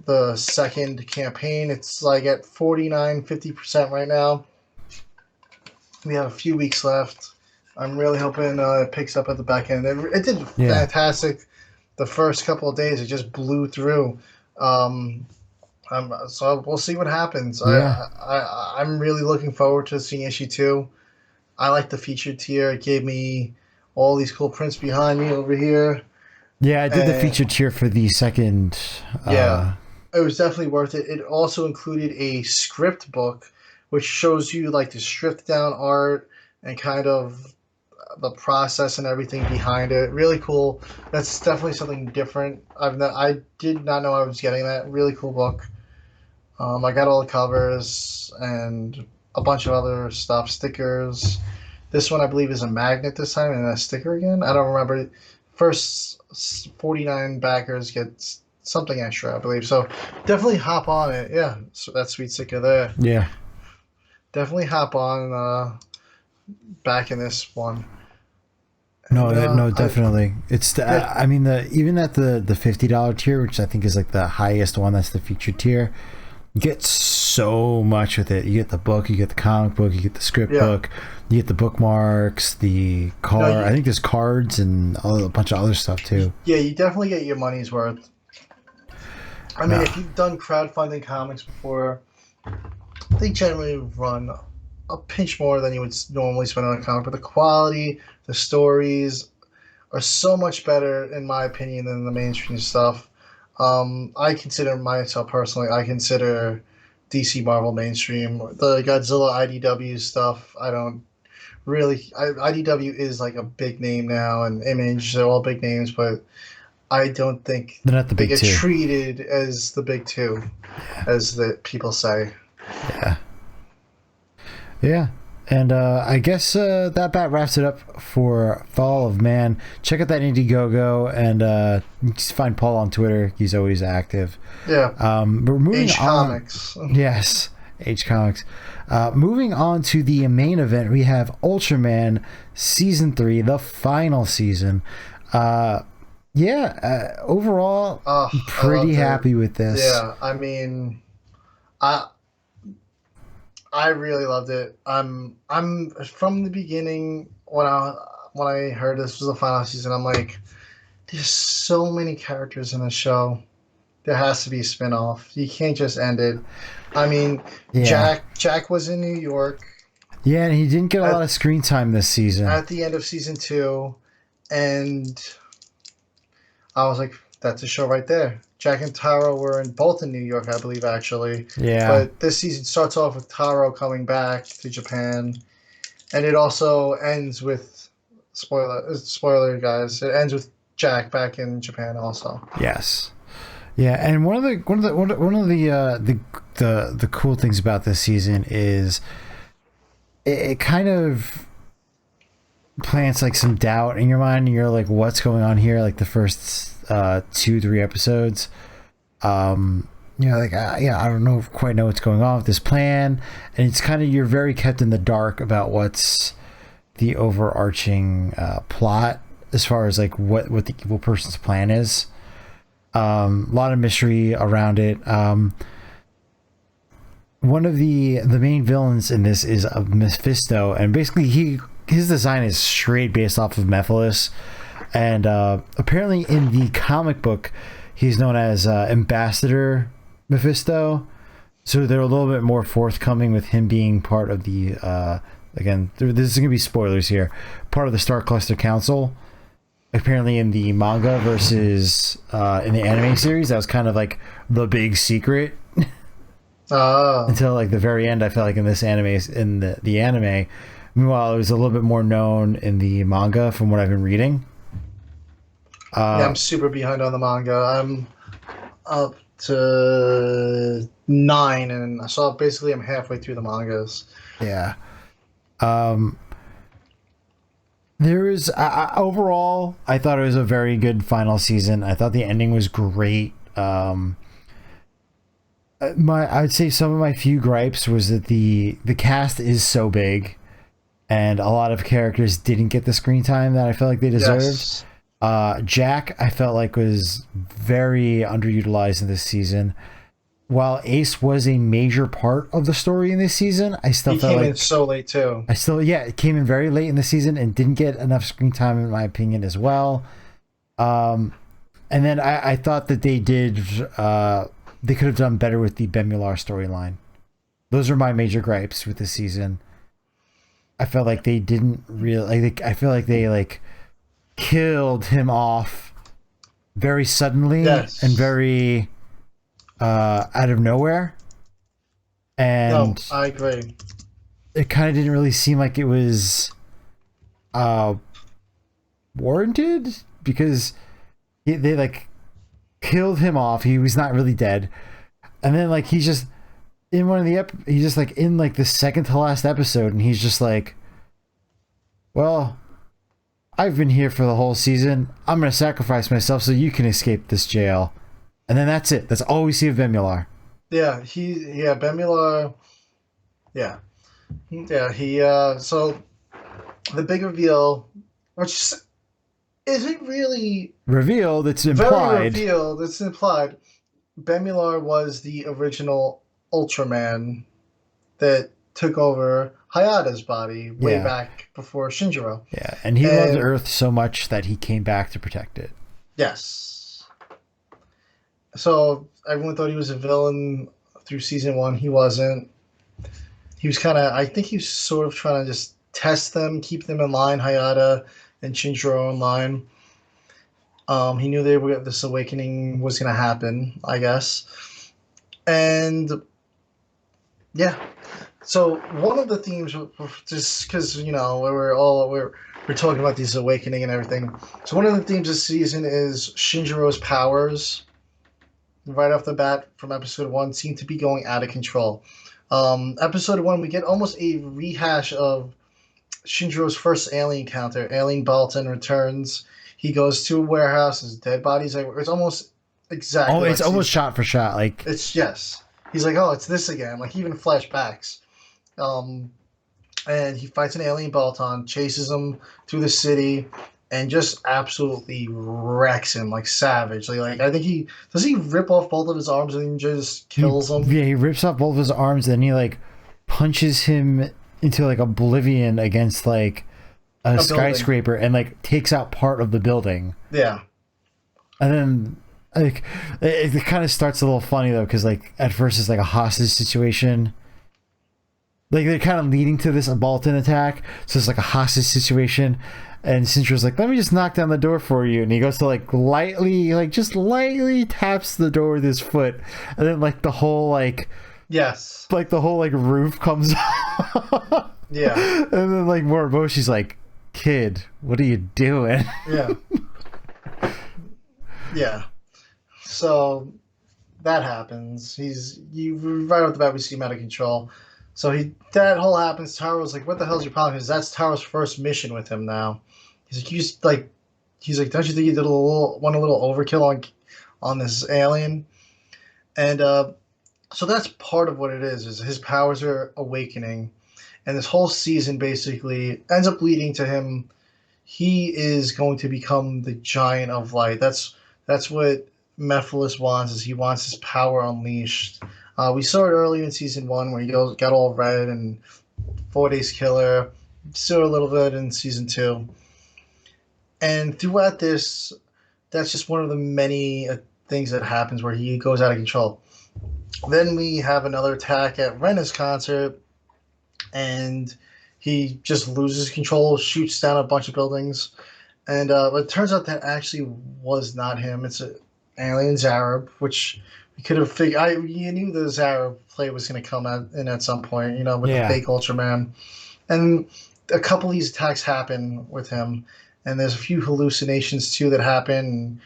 the second campaign. It's like at 49-50% right now. We have a few weeks left. I'm really hoping it picks up at the back end. It did Yeah. fantastic the first couple of days. It just blew through. Um, so we'll see what happens. Yeah. I'm really looking forward to seeing issue 2. I like the featured tier. It gave me all these cool prints behind me over here. Yeah, I did the And featured tier for the second. yeah, it was definitely worth it. It also included a script book, which shows you like the stripped down art and kind of the process and everything behind it. Really cool. That's definitely something different. I did not know I was getting that. Really cool book. I got all the covers and a bunch of other stuff, stickers. This one I believe is a magnet this time and a sticker again. I don't remember. First 49 backers get something extra, I believe. So definitely hop on it. Yeah, so that sweet sticker there. Yeah. Definitely hop on back in this one. No, And no, definitely. It's the, yeah, I mean, the even at the $50 tier, which I think is like the highest one, that's the featured tier. You get so much with it. You get the book, you get the comic book, you get the script yeah. book, you get the bookmarks, the card. No, I think there's cards and a bunch of other stuff too. yeah, you definitely get your money's worth. I mean, No. if you've done crowdfunding comics before, they generally run a pinch more than you would normally spend on a comic, but the quality, the stories are so much better, in my opinion, than the mainstream stuff. I consider myself personally, I consider DC Marvel mainstream. The Godzilla IDW stuff, I don't really. IDW is like a big name now, and Image, they're all big names, but I don't think They're not the they big get two. treated as the big two, as the people say. Yeah. Yeah. And I guess that about wraps it up for Fall of Man. Check out that Indiegogo, and you can find Paul on Twitter. He's always active. Yeah. But moving Age on. Comics. Yes, H Comics. Moving on to the main event, we have Ultraman Season 3, the final season. Overall, Oh, I pretty loved it. happy with this. Yeah, I mean, I I really loved it. I'm from the beginning when I heard this was the final season. I'm like, there's so many characters in the show. There has to be a spinoff. You can't just end it. I mean, Yeah. Jack was in New York Yeah, and he didn't get a lot at of screen time this season. at the end of season 2, and I was like, that's a show right there. Jack and Taro were both in New York, I believe, actually. Yeah. But this season starts off with Taro coming back to Japan, and it also ends with spoiler, guys. It ends with Jack back in Japan, also. Yes. Yeah, and one of the cool things about this season is it kind of plants like some doubt in your mind, and you're like, what's going on here? Like the first 2-3 episodes, like I don't know quite know what's going on with this plan, and it's kind of, you're very kept in the dark about what's the overarching plot as far as like what the evil person's plan is. A lot of mystery around it. One of the main villains in this is Mephisto, and basically his design is straight based off of Mephiles, and apparently in the comic book he's known as Ambassador Mephisto, so they're a little bit more forthcoming with him being part of the again, this is gonna be spoilers here, part of the Star Cluster Council. Apparently in the manga versus in the anime series, that was kind of like the big secret until like the very end. I felt like in this anime, in the anime, meanwhile it was a little bit more known in the manga from what I've been reading. Yeah, I'm super behind on the manga. I'm up to 9, and so basically I'm halfway through the mangas. Yeah. There is overall, I thought it was a very good final season. I thought the ending was great. I'd say some of my few gripes was that the cast is so big, and a lot of characters didn't get the screen time that I felt like they deserved. Yes. Jack, I felt like was very underutilized in this season. While Ace was a major part of the story in this season, I still He felt came in like so late too. it came in very late in the season and didn't get enough screen time in my opinion as well. And then I thought that they could have done better with the Bemular storyline. Those are my major gripes with this season. I felt like they didn't really I feel like they like killed him off very suddenly Yes. and very out of nowhere. No, And I agree. it kind of didn't really seem like it was uh warranted because they like killed him off. He was not really dead. And then like he's just in one of the he's just like in like the second to last episode and he's just like, well, I've been here for the whole season. I'm going to sacrifice myself so you can escape this jail. And then that's it. That's all we see of Bemular. Yeah, Bemula. Yeah, yeah. So the big reveal, which isn't really Revealed, it's very implied. revealed. It's implied. Bemular was the original Ultraman that took over Hayata's body way Yeah. back before Shinjiro. Yeah. And he loved And Earth so much that he came back to protect it. yes, so everyone thought he was a villain through season one. He wasn't. He was kind of. I think he was sort of trying to just test them, keep them in line. Hayata and Shinjiro in line. He knew this awakening was going to happen, I guess, and yeah. So one of the themes, just because we're talking about these awakening and everything. So one of the themes this season is Shinjiro's powers. Right off the bat, from episode one, seem to be going out of control. Episode one, we get almost a rehash of Shinjiro's first alien encounter. Alien Balton returns. He goes to a warehouse. There's dead bodies everywhere. It's almost exactly. Oh, like it's almost shot for shot. Like it's yes. He's like, oh, it's this again. Like even flashbacks. Um, and he fights an alien Balton, chases him through the city, and just absolutely wrecks him like savagely. Like I think he rip off both of his arms and just kills him. Yeah, he rips off both of his arms, then he like punches him into like oblivion against like a skyscraper and like takes out part of the building. Yeah. And then like it kind of starts a little funny though because like at first it's like a hostage situation. Like they're kind of leading to this Baltan attack, so it's like a hostage situation. And Sintra's like, let me just knock down the door for you. And he goes to like just lightly taps the door with his foot. And then like the whole like roof comes out. Yeah. And then like Moriboshi's like, kid, what are you doing? Yeah. Yeah. So that happens. Right off the bat we see him out of control. So that whole happens. Taro's like, what the hell's your problem? Because that's Taro's first mission with him now. He's like, don't you think you did a little overkill on this alien? And so that's part of what it is his powers are awakening. And this whole season basically ends up leading to him. He is going to become the Giant of Light. That's what Mephiles wants. Is he wants his power unleashed. We saw it earlier in season one where he got all red and 4 Days Killer. Saw a little bit in season two. And throughout this, that's just one of the many things that happens where he goes out of control. Then we have another attack at Rena's concert, and he just loses control, shoots down a bunch of buildings. And but it turns out that actually was not him. It's an alien Zarab, which we could have figured. You knew the Zarab play was going to come in at some point, with the fake Ultraman. And a couple of these attacks happen with him, and there's a few hallucinations too that happen. And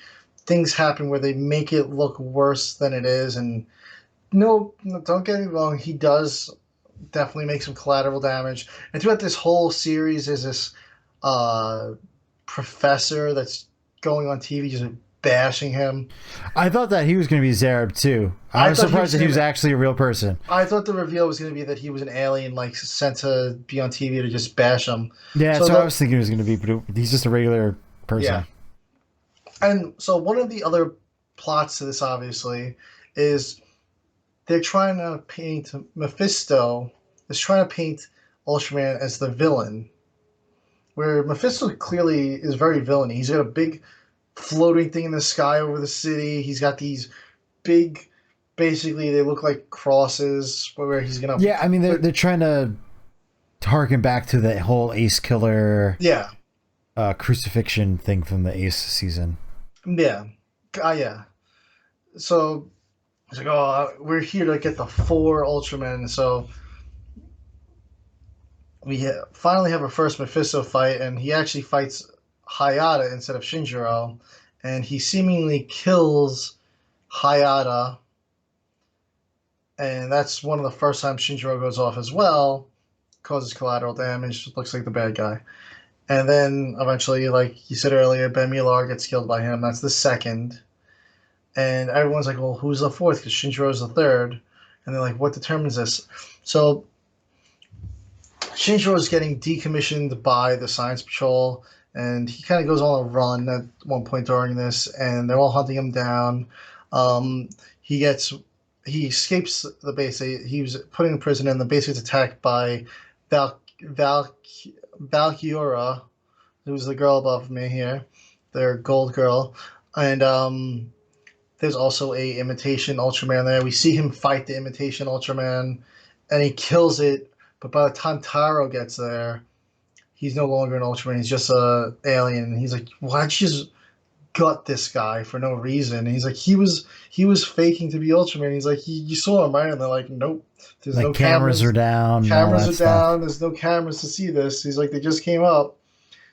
things happen where they make it look worse than it is. And no, don't get me wrong, he does definitely make some collateral damage. And throughout this whole series, there's this uh, professor that's going on TV just bashing him. I thought that he was going to be Zareb too. I I was thought he surprised was that he gonna was actually a real person. I thought the reveal was going to be that he was an alien, like sent to be on TV to just bash him. Yeah, So so I was thinking he was going to be, but he's just a regular yeah, person. and so one of the other plots to this, obviously, is they're trying to paint Mephisto is trying to paint Ultraman as the villain, where Mephisto clearly is very villainy. He's got a big floating thing in the sky over the city. He's got these big, basically they look like crosses where he's gonna Yeah, I mean put. they're trying to harken back to the whole Ace Killer Yeah, crucifixion thing from the Ace season. yeah, yeah. So it's like, oh, we're here to get the four Ultramen. So we finally have our first Mephisto fight, and he actually fights Hayata instead of Shinjiro, and he seemingly kills Hayata, and that's one of the first times Shinjiro goes off as well, causes collateral damage, looks like the bad guy. And then eventually, like you said earlier, Ben Milar gets killed by him. That's the second. And everyone's like, well, who's the fourth? Because Shinjiro's the third. And they're like, what determines this? So Shinjiro is getting decommissioned by the Science Patrol, and he kind of goes on a run at one point during this, and they're all hunting him down. Um, he gets he escapes the base. He was put in prison, and the base gets attacked by Val Valkyura, who's the girl above me here, their gold girl, and there's also a imitation Ultraman there. We see him fight the imitation Ultraman, and he kills it. But by the time Taro gets there, he's no longer an Ultraman. He's just a alien. And he's like, "Why'd you just gut this guy for no reason?" And he's like, "He was faking to be Ultraman." He's like, "You saw him, right?" And they're like, "Nope. There's Like no cameras cameras. are down and all Cameras that are stuff. down. There's no cameras to see this." He's like, "They just came up."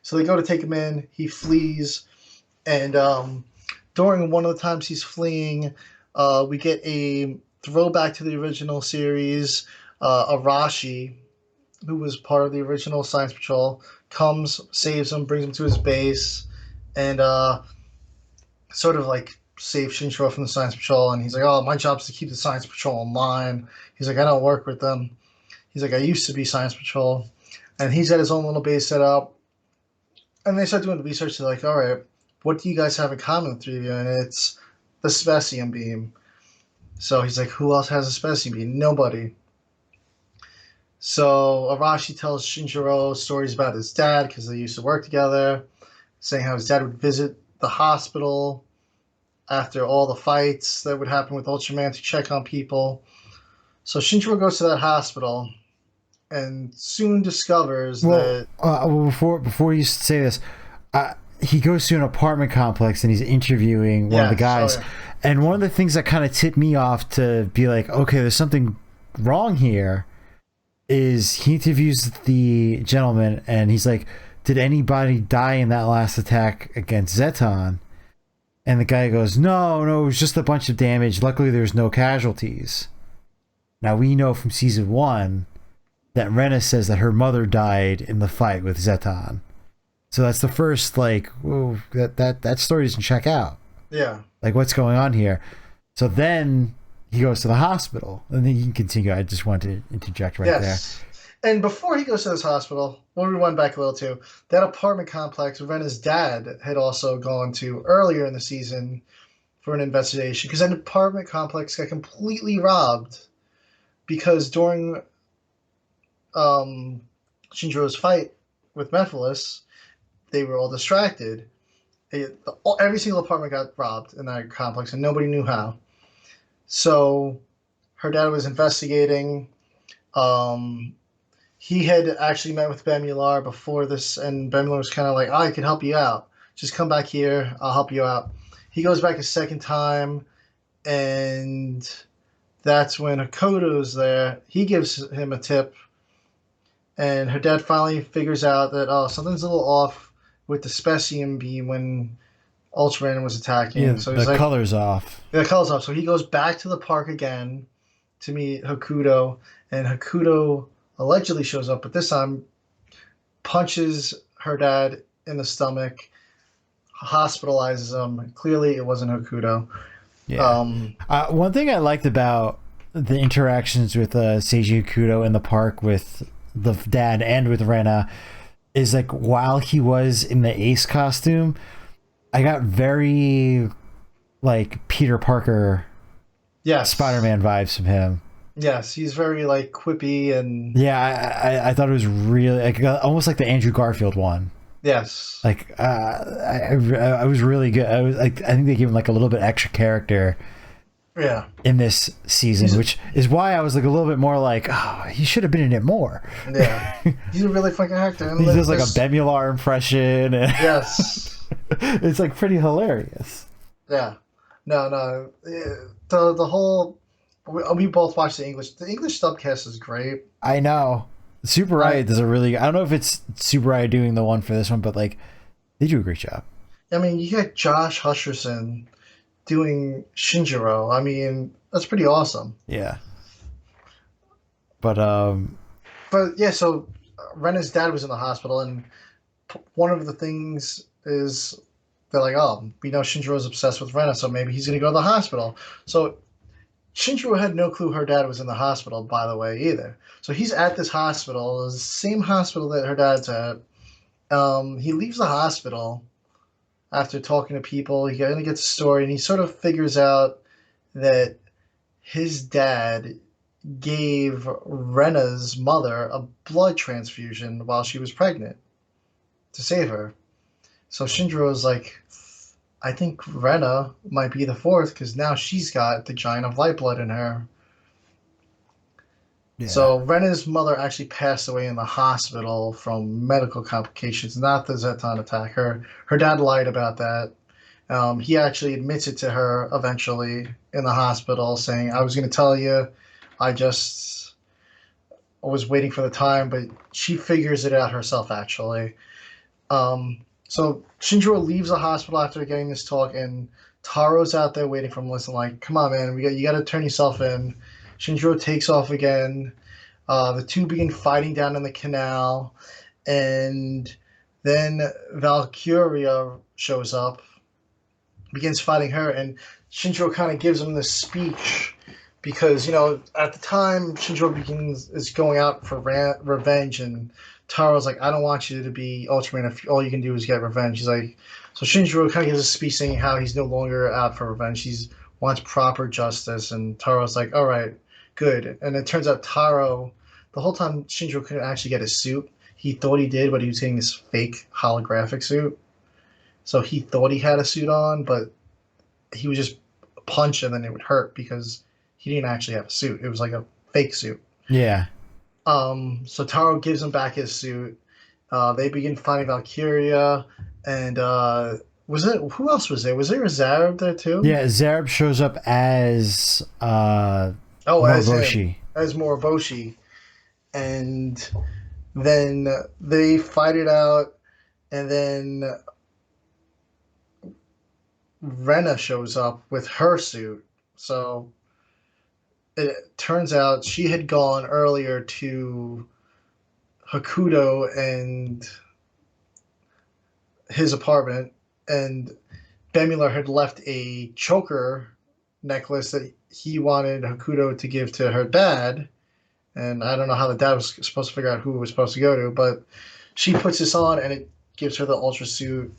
So they go to take him in. He flees, and during one of the times he's fleeing, we get a throwback to the original series. Arashi, who was part of the original Science Patrol, comes, saves him, brings him to his base, and sort of like saves Shinjiro from the Science Patrol. And he's like, "Oh, my job's to keep the Science Patrol in line." He's like, "I don't work with them." He's like, "I used to be Science Patrol," and he's got his own little base set up. And they start doing the research. They're like, "All right, what do you guys have in common, the three of you?" And it's the Specium beam. So he's like, "Who else has a Specium beam?" Nobody. So Arashi tells Shinjiro stories about his dad because they used to work together, saying how his dad would visit the hospital after all the fights that would happen with Ultraman to check on people. So Shinjiro goes to that hospital and soon discovers Well, that before you say this, he goes to an apartment complex and he's interviewing one of the yeah, guys, so and one of the things that kind of tipped me off to be like, okay, there's something wrong here, is he interviews the gentleman and he's like, did anybody die in that last attack against Zeton? And the guy goes, no, it was just a bunch of damage. Luckily, there's no casualties. Now we know from season 1 that Rena says that her mother died in the fight with Zeton. So that's the first, like, whoa, that story doesn't check out. yeah. Like, what's going on here? So then he goes to the hospital, and then you can continue. I just wanted to interject right there. Yes. And before he goes to this hospital, we'll rewind back a little too. That apartment complex Rena's dad had also gone to earlier in the season for an investigation because that apartment complex got completely robbed because during Shinjiro's fight with Mephiles, they were all distracted. Every single apartment got robbed in that complex, and nobody knew how. So her dad was investigating. Um, he had actually met with Bemular before this, and Bemular was kind of like, "Oh, I can help you out. Just come back here. I'll help you out." He goes back a second time, and that's when Hakoto's there. He gives him a tip, and her dad finally figures out that, oh, something's a little off with the Specium beam when Ultraman was attacking. Yeah, So he's the like, color's off. the color's off. So he goes back to the park again to meet Hakuto, and Hakuto allegedly shows up, but this time punches her dad in the stomach, hospitalizes him. Clearly, it wasn't Hakuto. Yeah. One thing I liked about the interactions with Seiji Hakuto in the park with the dad and with Rena is like while he was in the Ace costume, I got very like Peter Parker, Yes, Spider-Man vibes from him. Yes, he's very like quippy and Yeah, I thought it was really like almost like the Andrew Garfield one. yes, Like I was really good. I was like I think they gave him like a little bit extra character yeah. in this season, which is why I was like a little bit more like, oh, he should have been in it more. Yeah, he's a really fucking actor. And He does like a Bemular impression. And yes, it's like pretty hilarious. yeah. No. The whole we both watched the English. The English subcast is great. I know. Super Riot does a really. I don't know if it's Super Riot doing the one for this one, but like they do a great job. I mean, you got Josh Hutcherson doing Shinjiro. I mean, that's pretty awesome. Yeah. But yeah, so Rena's dad was in the hospital, and one of the things is they're like, oh, we know Shinjiro's obsessed with Rena, so maybe he's going to go to the hospital. So Shinjiro had no clue her dad was in the hospital, by the way, either. So he's at this hospital, the same hospital that her dad's at. He leaves the hospital after talking to people. He kind of gets a story, and he sort of figures out that his dad gave Rena's mother a blood transfusion while she was pregnant to save her. So Shinjiro's like, I think Rena might be the fourth because now she's got the giant of light blood in her. Yeah. So Rena's mother actually passed away in the hospital from medical complications, not the Zeton attack. Her dad lied about that. He actually admits it to her eventually in the hospital, saying, I was going to tell you, I just was waiting for the time, but she figures it out herself, actually. So Shinjiro leaves the hospital after getting this talk, and Taro's out there waiting for him, listening, like, come on, man, you got to turn yourself in. Shinjiro takes off again. The two begin fighting down in the canal, and then Valkyria shows up, begins fighting her, and Shinjiro kind of gives him this speech because, you know, at the time, Shinjiro is going out for revenge, and Taro's like, I don't want you to be Ultraman if all you can do is get revenge. He's like, so Shinjiro kind of gives a speech saying how he's no longer out for revenge. He wants proper justice, and Taro's like, all right, good. And it turns out Taro, the whole time Shinjiro couldn't actually get a suit. He thought he did, but he was getting this fake holographic suit. So he thought he had a suit on, but he would just punch and then it would hurt because he didn't actually have a suit. It was like a fake suit. Yeah. So Taro gives him back his suit. They begin fighting Valkyria, and who else was there? Was there a Zarab there too? Yeah, Zarab shows up as Moroboshi. As Moroboshi. And then they fight it out, and then Rena shows up with her suit. So it turns out she had gone earlier to Hakuto and his apartment, and Bemular had left a choker necklace that he wanted Hakuto to give to her dad. And I don't know how the dad was supposed to figure out who it was supposed to go to, but she puts this on and it gives her the Ultra suit.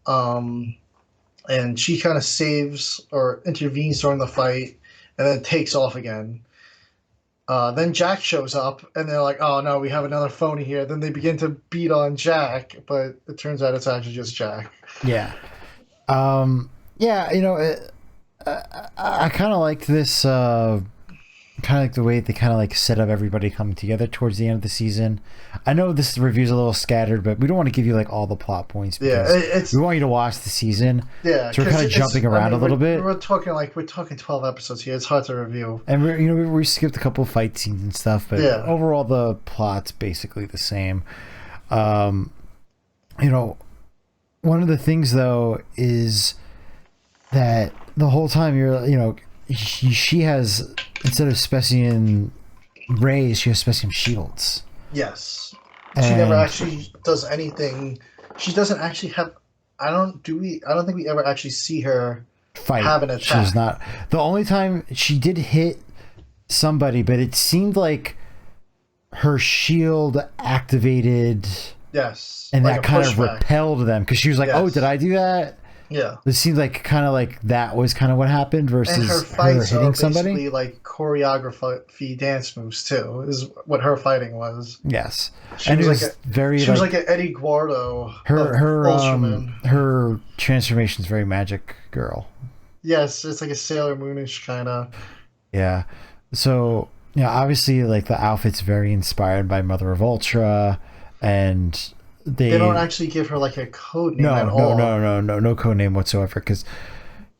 And she kind of saves or intervenes during the fight and then takes off again. Then Jack shows up and they're like, oh no, we have another phony here. Then they begin to beat on Jack, but it turns out it's actually just Jack. Yeah. Yeah, you know, I kind of liked this, kind of like the way they kind of like set up everybody coming together towards the end of the season. I know this review's a little scattered, but we don't want to give you like all the plot points because we want you to watch the season. Yeah, so we're kind of jumping around a little bit. We're talking 12 episodes here. It's hard to review, and we skipped a couple fight scenes and stuff, but overall the plot's basically the same. You know, one of the things though is that the whole time she has, instead of Specium rays, she has Specium shields. Yes. she never And actually does anything. She doesn't actually have. I don't think we ever actually see her fight. have an She's attack. not. The only time she did hit somebody, but it seemed like her shield activated Yes, and like that a kind of pushback. repelled them because she was like, "Oh, did Yes. I do that?" Yeah. It seemed like kind of like that was kind of what happened And her versus her fights are hitting somebody. basically like choreography dance moves too. Is what her fighting was. Yes, and it was very She was like like an Eddie Guardo her of Ultraman. her transformation is very magic girl. Yes, it's like a Sailor Moonish kind of. Yeah, so yeah, obviously like the outfit's very inspired by Mother of Ultra, and They don't actually give her like a code name at all. no code name whatsoever because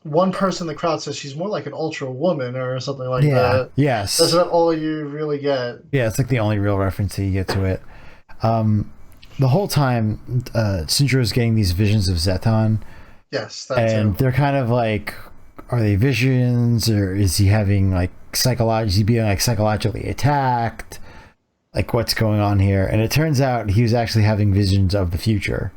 One person in the crowd says she's more like an Ultra Woman or something like yeah, that. That's yes, about all you really get. yeah, it's like the only real reference that you get to it. The whole time, Syndra's getting these visions of Zeton, Yes, that and too. they're kind of like, are they visions or is he having like is he being like psychologically attacked? Like what's going on here? And it turns out he was actually having visions of the future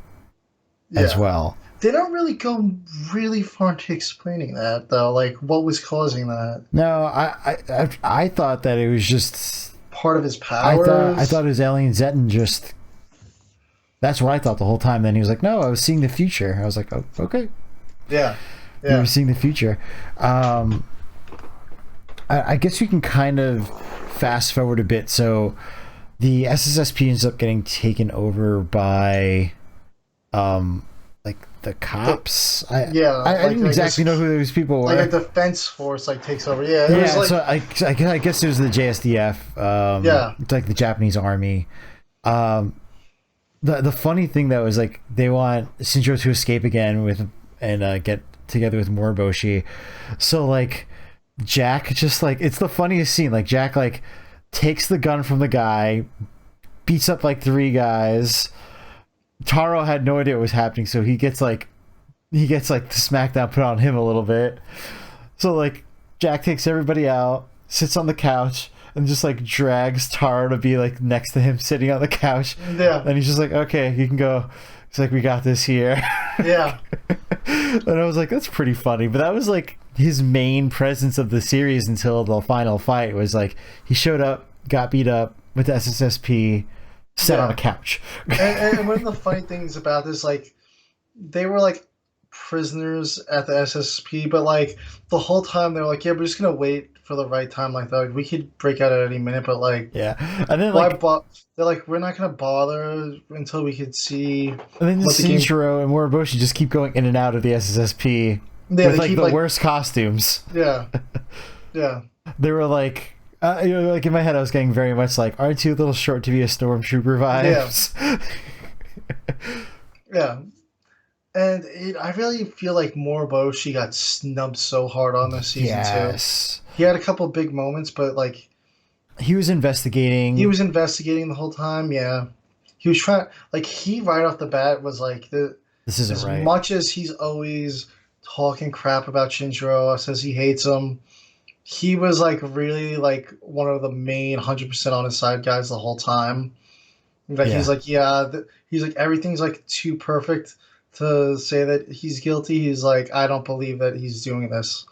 as Yeah. well. They don't really go really far into explaining that though. Like what was causing that? No, I thought that it was just Part of his I powers. thought it was Alien Zeton just. That's what I thought the whole time. Then he was like, "No, I was seeing the future." I was like, "Oh, okay." Yeah. You Yeah. were seeing the future. I guess we can kind of fast forward a bit. So the SSSP ends up getting taken over by, like the cops. I didn't exactly know who those people were. Like a defense force like takes over. Yeah. It Yeah, was like, so I guess it was the JSDF. Yeah. It's like the Japanese army. The funny thing though is like they want Shinjo to escape again with and get together with Moriboshi. So like Jack just like it's the funniest scene. Like Jack like takes the gun from the guy, beats up like three guys. Taro had no idea what was happening, so he gets like the smackdown put on him a little bit. So like Jack takes everybody out, sits on the couch, and just like drags Taro to be like next to him sitting on the couch. Yeah. And he's just like, okay, you can go. He's like, we got this here. Yeah. And I was like, that's pretty funny. But that was like his main presence of the series until the final fight was like he showed up, got beat up with the SSSP, sat on a couch. And one of the funny things about this, like, they were like prisoners at the SSP, but like the whole time they're like, yeah, we're just gonna wait for the right time. Like, we could break out at any minute, but like, Yeah. And then why? like They're like, we're not gonna bother until we could see. and then what the game- Shinjiro and Moriboshi just keep going in and out of the SSSP Yeah, with they like keep, the like- worst costumes. Yeah, yeah, They were like, you know, like in my head, I was getting very much like, aren't you a little short to be a stormtrooper vibes? yeah. And I really feel like Moriboshi got snubbed so hard on this season Yes. too. He had a couple big moments, but like He was investigating. he was investigating the whole time. Yeah, he was trying. Like he right off the bat was like This isn't as right. much as he's always talking crap about Shinjiro, says he hates him. He was like really like one of the main 100% on his side guys the whole time. Like Yeah. he's like, he's like everything's like too perfect to say that he's guilty. He's like, I don't believe that he's doing this.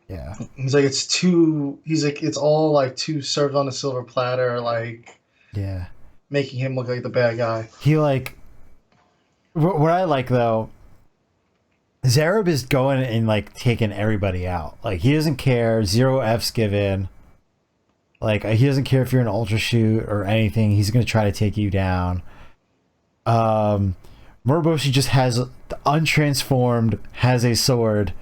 Yeah. He's like, it's too. He's like, it's all like too served on a silver platter, like Yeah. making him look like the bad guy. He like. What I like though. Zareb is going and like taking everybody out. Like he doesn't care. 0 F's given. Like he doesn't care if you're an ultra shoot or anything. He's gonna try to take you down. Moriboshi just has untransformed, has a sword,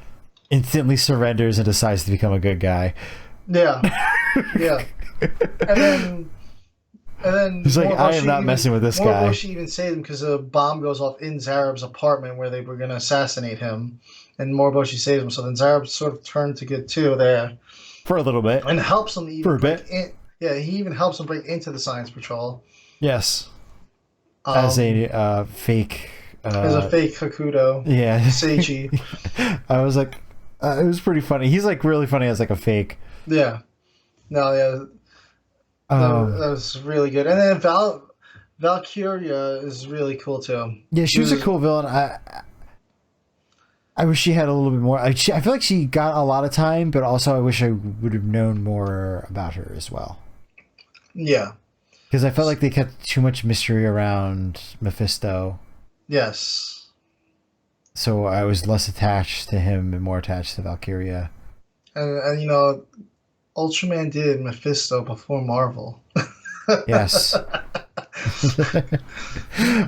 instantly surrenders and decides to become a good guy. Yeah, yeah. And then He's like, I am not even, messing with this guy. Moriboshi even saved him because a bomb goes off in Zareb's apartment where they were going to assassinate him, and Moriboshi saves him. So then Zareb sort of turned to good too there, For a little bit. and helps him even For a break bit. in. Yeah, he even helps him break into the Science Patrol. Yes. As a fake. As a fake Hakuto. Yeah. Seichi. I was like, it was pretty funny. He's like really funny as like a fake. Yeah. No, yeah. That was really good. And then Valkyria is really cool too. Yeah, she was a cool villain. I wish she had a little bit more. I feel like she got a lot of time, but also I wish I would have known more about her as well. Yeah. Because I felt like they kept too much mystery around Mephisto. Yes. So I was less attached to him and more attached to Valkyria. And Ultraman did Mephisto before Marvel. Yes.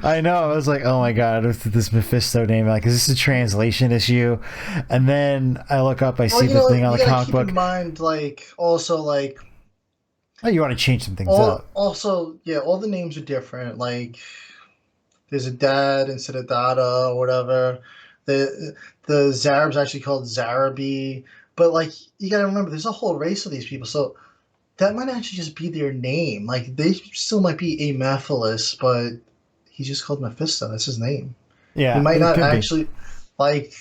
I know. I was like, oh my god, with this Mephisto name, like, is this a translation issue? And then I look up, I see the thing on the comic book. Keep in mind, also oh, you want to change some things up. Also, yeah, all the names are different. Like, there's a dad instead of Dada or whatever. The Zarab's actually called Zarabi. But you gotta remember, there's a whole race of these people, so that might actually just be their name. Like, they still might be Amephilis, but he's just called Mephisto. That's his name. Yeah, he might not actually like.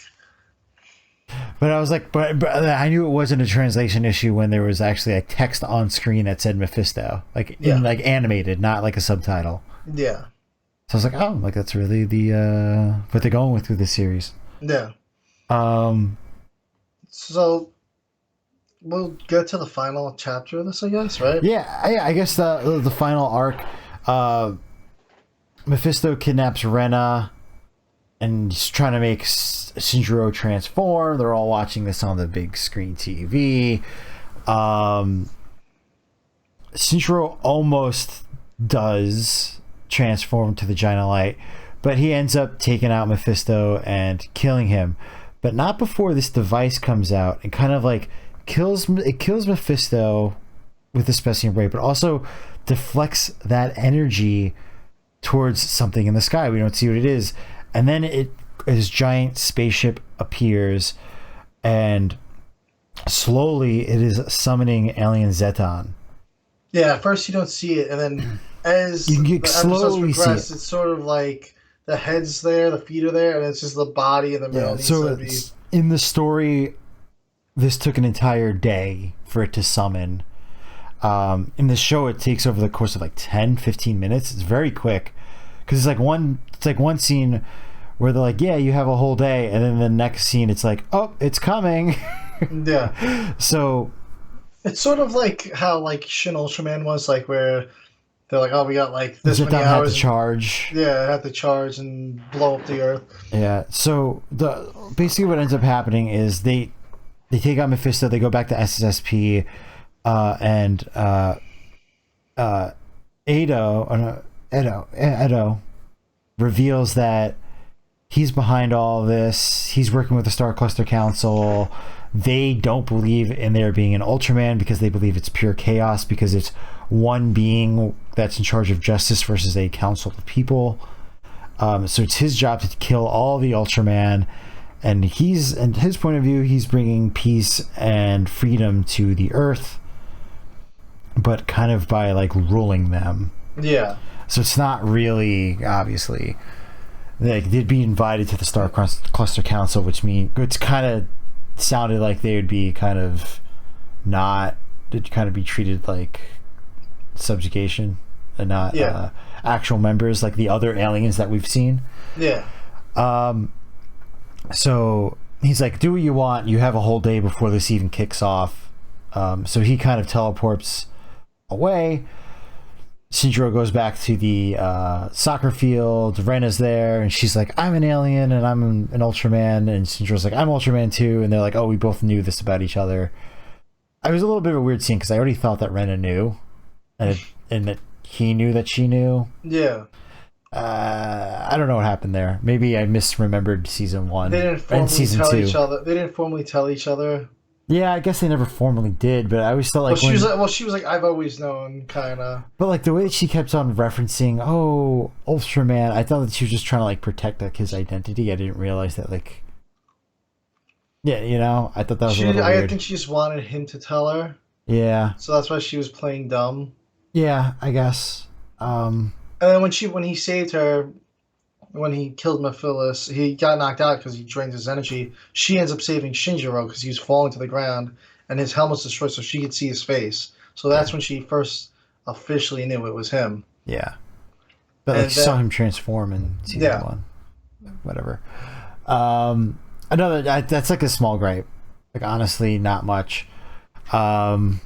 But I was like, but I knew it wasn't a translation issue when there was actually a text on screen that said Mephisto, like animated, not like a subtitle. Yeah. So I was like, oh, like that's really the what they're going with this series. Yeah. So we'll get to the final chapter of this, I guess, right? Yeah, I guess the final arc. Mephisto kidnaps Rena, and he's trying to make Shinjiro transform. They're all watching this on the big screen TV. Shinjiro almost does transform to the giant light, but he ends up taking out Mephisto and killing him. But not before this device comes out and kind of like kills Mephisto with the Specium Ray, but also deflects that energy towards something in the sky. We don't see what it is. And then his giant spaceship appears, and slowly it is summoning alien Zeton. Yeah, at first you don't see it, and then as you the episodes progress, it. It's sort of like the head's there, the feet are there, and it's just the body in the middle. Yeah, so in the story, this took an entire day for it to summon. In the show, it takes over the course of like 10-15 minutes. It's very quick, because it's like one scene where they're like, yeah, you have a whole day, and then the next scene it's like, oh, it's coming. Yeah. So it's sort of like how like Shin Ultraman was, like where they're like, oh, we got like this many hours. Had to charge. Yeah, had to charge and blow up the Earth. Yeah. So basically what ends up happening is they take out Mephisto. They go back to SSSP, and Edo reveals that he's behind all of this. He's working with the Star Cluster Council. They don't believe in there being an Ultraman because they believe it's pure chaos, because it's one being that's in charge of justice versus a council of people. So it's his job to kill all the Ultraman, and his point of view, he's bringing peace and freedom to the Earth, but kind of by like ruling them. Yeah. So it's not really, obviously, like they'd be invited to the Star Cluster Council, which means it's kind of sounded like they would be kind of not, they'd kind of be treated like subjugation and not actual members like the other aliens that we've seen. Yeah. So he's like, do what you want. You have a whole day before this even kicks off. So he kind of teleports away. Shinjiro goes back to the soccer field. Rena's there, and she's like, I'm an alien, and I'm an Ultraman. And Shinjiro's like, I'm Ultraman too. And they're like, oh, we both knew this about each other. It was a little bit of a weird scene, because I already thought that Rena knew, and that he knew that she knew. Yeah. I don't know what happened there. Maybe I misremembered season 1 They didn't and season 2. Each other. They didn't formally tell each other. Yeah, I guess they never formally did, but I always felt like she was like, I've always known, kind of. But like the way that she kept on referencing, oh, Ultraman, I thought that she was just trying to like protect like his identity. I didn't realize that like, yeah, I thought that was a little weird. I think she just wanted him to tell her. Yeah. So that's why she was playing dumb. Yeah, I guess. And then when he saved her, when he killed Mephilis, he got knocked out because he drained his energy. She ends up saving Shinjiro because he was falling to the ground, and his helmet's destroyed so she could see his face. So that's when she first officially knew it was him. Yeah. But like And saw then him transform in season yeah, one, whatever. Another that's like a small gripe. Like honestly, not much. Um,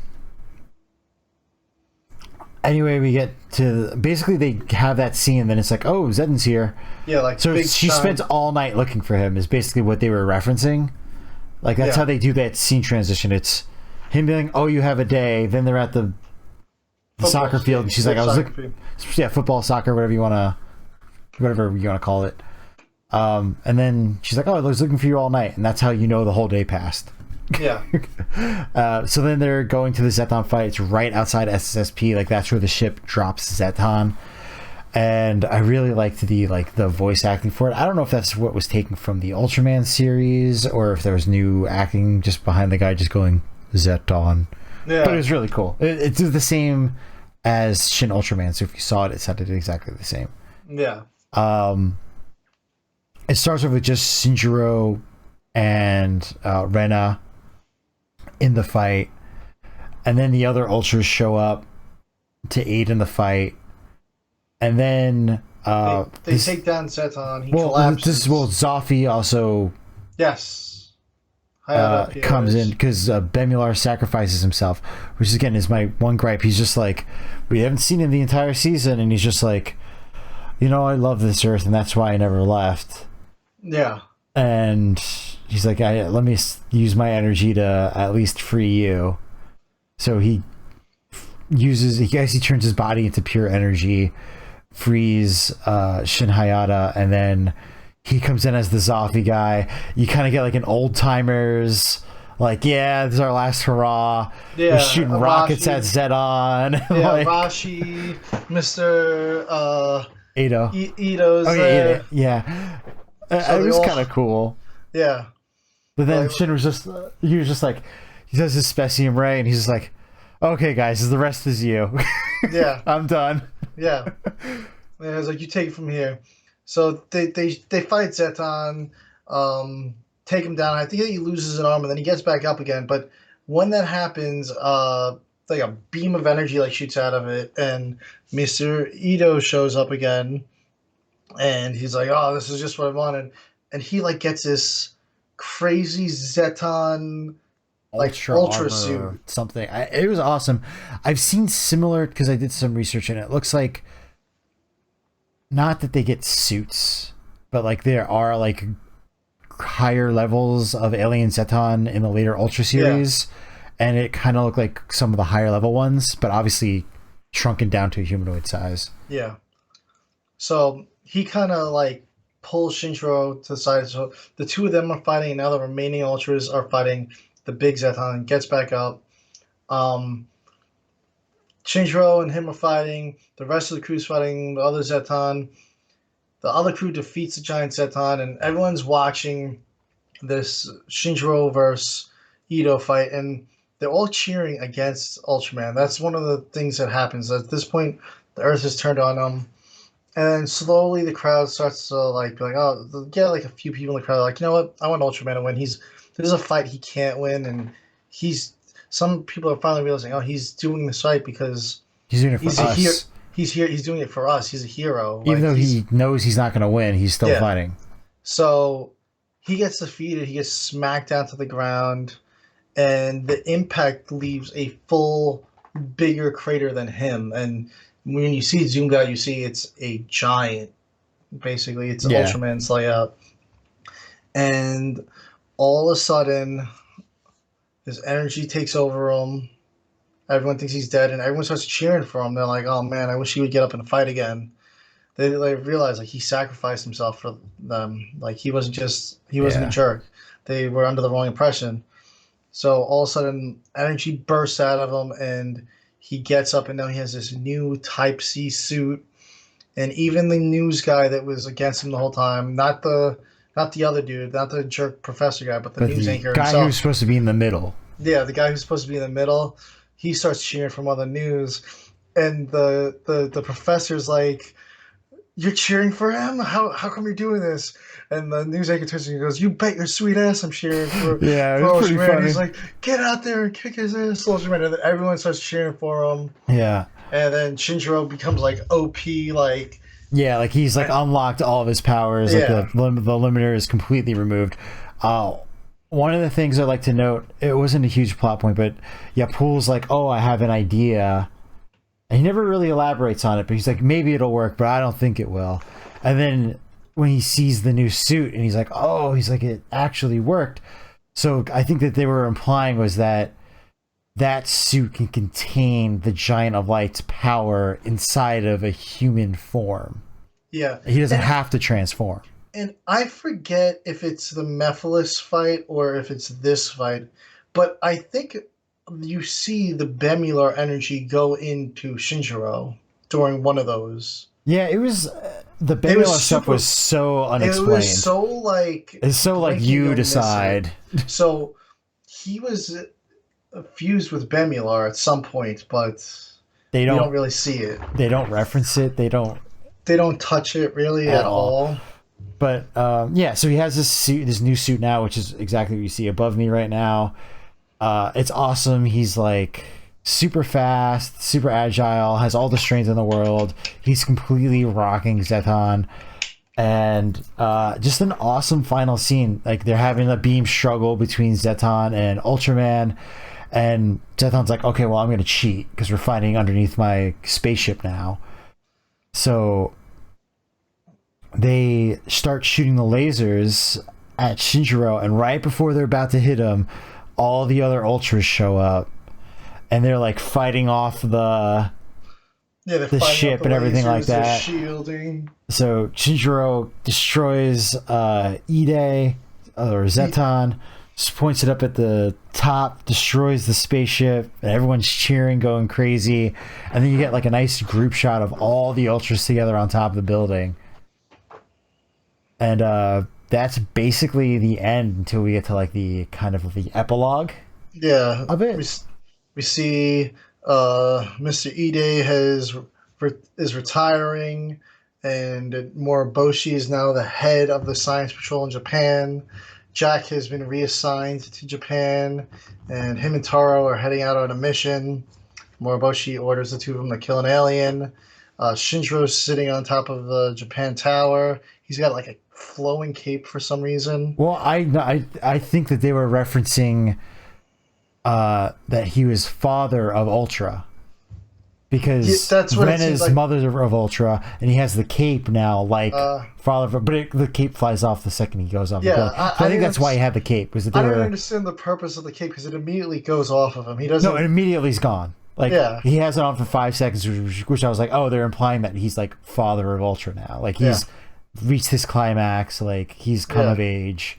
anyway, we get to basically they have that scene, and then it's like, oh, Zetan's here. yeah, like So big she time. spends all night looking for him. Is basically what they were referencing. Like that's Yeah. how they do that scene transition. It's him being, oh, you have a day. Then they're at the soccer field, and she's like, I was looking, yeah, football, soccer, whatever you want to call it. And then she's like, oh, I was looking for you all night, and that's how you know the whole day passed. Yeah. So then they're going to the Zeton fight. It's right outside SSP. Like that's where the ship drops Zeton. And I really liked the voice acting for it. I don't know if that's what was taken from the Ultraman series or if there was new acting just behind the guy just going Zeton. Yeah. But it was really cool. It's the same as Shin Ultraman. So if you saw it, it sounded exactly the same. Yeah. It starts off with just Shinjiro and Rena in the fight, and then the other Ultras show up to aid in the fight, and then they take down Zeton. He collapses. Zafi also Yes. comes in because Bemular sacrifices himself, which again is my one gripe. He's just like, we haven't seen him the entire season, and he's just like, I love this Earth, and that's why I never left. Yeah. And he's like, let me use my energy to at least free you. So he turns his body into pure energy, frees Shin Hayata, and then he comes in as the Zafi guy. You kind of get like an old timers, like, yeah, this is our last hurrah. Yeah, we're shooting rockets at Zeton. Yeah, like, Rashi, Mr. Ito. Ito's there. Yeah. So it was kind of cool. Yeah. But then Shin was just, he was just like, he does his Specium Ray, and he's just like, okay, guys, the rest is you. Yeah. I'm done. Yeah. And it was like, you take it from here. So they fight Zeton, take him down. I think he loses an arm, and then he gets back up again. But when that happens, like a beam of energy like shoots out of it, and Mr. Ito shows up again, and he's like, oh, this is just what I wanted. And he like gets this crazy Zeton ultra suit. Something. It was awesome. I've seen similar, because I did some research, and it looks like, not that they get suits, but like there are like higher levels of Alien Zeton in the later Ultra series, and it kind of looked like some of the higher level ones, but obviously shrunken down to a humanoid size. Yeah. So he kind of like pulls Shinjiro to the side. So the two of them are fighting, and now the remaining Ultras are fighting the big Zeton, and gets back up. Shinjiro and him are fighting. The rest of the crew's fighting the other Zeton. The other crew defeats the giant Zeton, and everyone's watching this Shinjiro versus Ito fight, and they're all cheering against Ultraman. That's one of the things that happens. At this point, the Earth is turned on them, and then slowly the crowd starts to like be like, oh, get like a few people in the crowd like, you know what? I want Ultraman to win. This is a fight he can't win, and some people are finally realizing, oh, he's doing this fight because he's doing it for us. He's here. He's doing it for us. He's a hero. Even though he knows he's not going to win, he's still fighting. So he gets defeated. He gets smacked down to the ground, and the impact leaves a full, bigger crater than him. And when you see it zoomed out, you see it's a giant. Basically, it's Ultraman's layout. And all of a sudden, his energy takes over him. Everyone thinks he's dead, and everyone starts cheering for him. They're like, "Oh man, I wish he would get up and fight again." They realize like he sacrificed himself for them. Like he wasn't a jerk. They were under the wrong impression. So all of a sudden, energy bursts out of him, and he gets up, and now he has this new Type C suit. And even the news guy that was against him the whole time, not the other dude, not the jerk professor guy, but the news anchor guy himself. who's supposed to be in the middle. Yeah, the guy who's supposed to be in the middle. He starts cheering from on the news, and the professor's like, "You're cheering for him? How come you're doing this?" And the news anchor turns to him and goes, "You bet your sweet ass I'm cheering for yeah, it was pretty funny. He's like, "Get out there and kick his ass, Ultraman!" And then everyone starts cheering for him. Yeah. And then Shinjiro becomes like OP, like Yeah, like he's like unlocked all of his powers. Like Yeah, the limiter is completely removed. Uh, One of the things I like to note, it wasn't a huge plot point, but yeah, Pool's like, oh, I have an idea. And he never really elaborates on it, but he's like, maybe it'll work, but I don't think it will. And then when he sees the new suit and he's like, oh, he's like, it actually worked. So I think that they were implying was that that suit can contain the Giant of Light's power inside of a human form. yeah. He doesn't have to transform. And I forget if it's the Mephiles fight or if it's this fight, but I think you see the Bemular energy go into Shinjiro during one of those. Yeah, it was the It was Benola stuff super. was so It unexplained. was so like It's so like blinking you you'll miss decide. it. So he was fused with Bemular at some point, but They we don't don't really see it. they don't reference it. They don't They don't touch it really at at all. all. But yeah, so he has this suit, this new suit now, which is exactly what you see above me right now. It's awesome. He's like super fast, super agile, has all the strength in the world. He's completely rocking Zeton. And just an awesome final scene. Like they're having a beam struggle between Zeton and Ultraman. And Zeton's like, okay, well, I'm going to cheat because we're fighting underneath my spaceship now. So they start shooting the lasers at Shinjiro, and right before they're about to hit him, all the other Ultras show up, and they're like fighting off the ship and everything like that. Shielding. So Shinjiro destroys Ide or Zeton, just points it up at the top, destroys the spaceship, and everyone's cheering, going crazy. And then you get like a nice group shot of all the Ultras together on top of the building. And that's basically the end until we get to like the kind of the epilogue. Yeah, of it. we see Mr. Ide is retiring, and Moriboshi is now the head of the Science Patrol in Japan. Jack has been reassigned to Japan, and him and Taro are heading out on a mission. Moriboshi orders the two of them to kill an alien. Shinjiro's sitting on top of the Japan Tower. He's got like a flowing cape for some reason. Well, I think that they were referencing that he was father of Ultra, because that's what Ren is like. mother of Ultra, and he has the cape now, like father. But the cape flies off the second he goes off. Yeah, the building. So I think that's why he had the cape. Was that I don't understand the purpose of the cape because it immediately goes off of him. He doesn't. No, it immediately is gone. Like Yeah. he has it on for 5 seconds, which I was like, oh, they're implying that he's like father of Ultra now. Like he's reached his climax. Like he's come of age.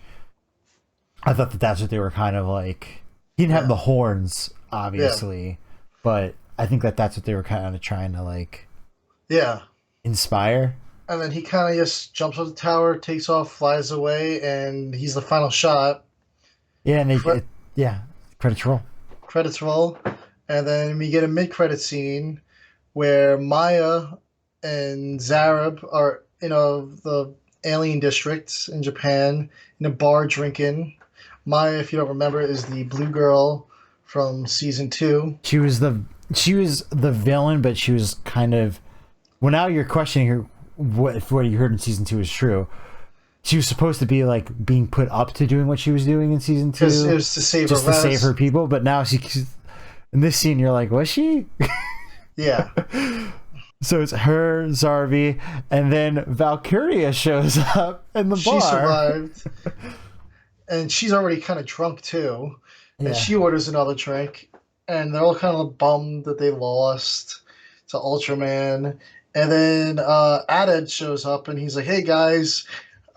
I thought that that's what they were kind of like. He didn't have the horns, obviously, but I think that that's what they were kind of trying to like. Yeah. Inspire. And then he kind of just jumps off the tower, takes off, flies away, and he's the final shot. Yeah, and credits roll. Credits roll. And then we get a mid-credit scene where Maya and Zarab are in the alien district in Japan in a bar drinking. Maya, if you don't remember, is the blue girl from season 2. She was the villain, but she was kind of. Well, now you're questioning her. What you heard in season 2 is true. She was supposed to be like being put up to doing what she was doing in season 2. It was to save just her to save her people, but now she's in this scene. You're like, was she? Yeah. So it's her, Zarvi, and then Valkyria shows up in the bar. She survived. And she's already kind of drunk too. Yeah. And she orders another drink. And they're all kind of bummed that they lost to Ultraman. And then Adad shows up and he's like, hey guys,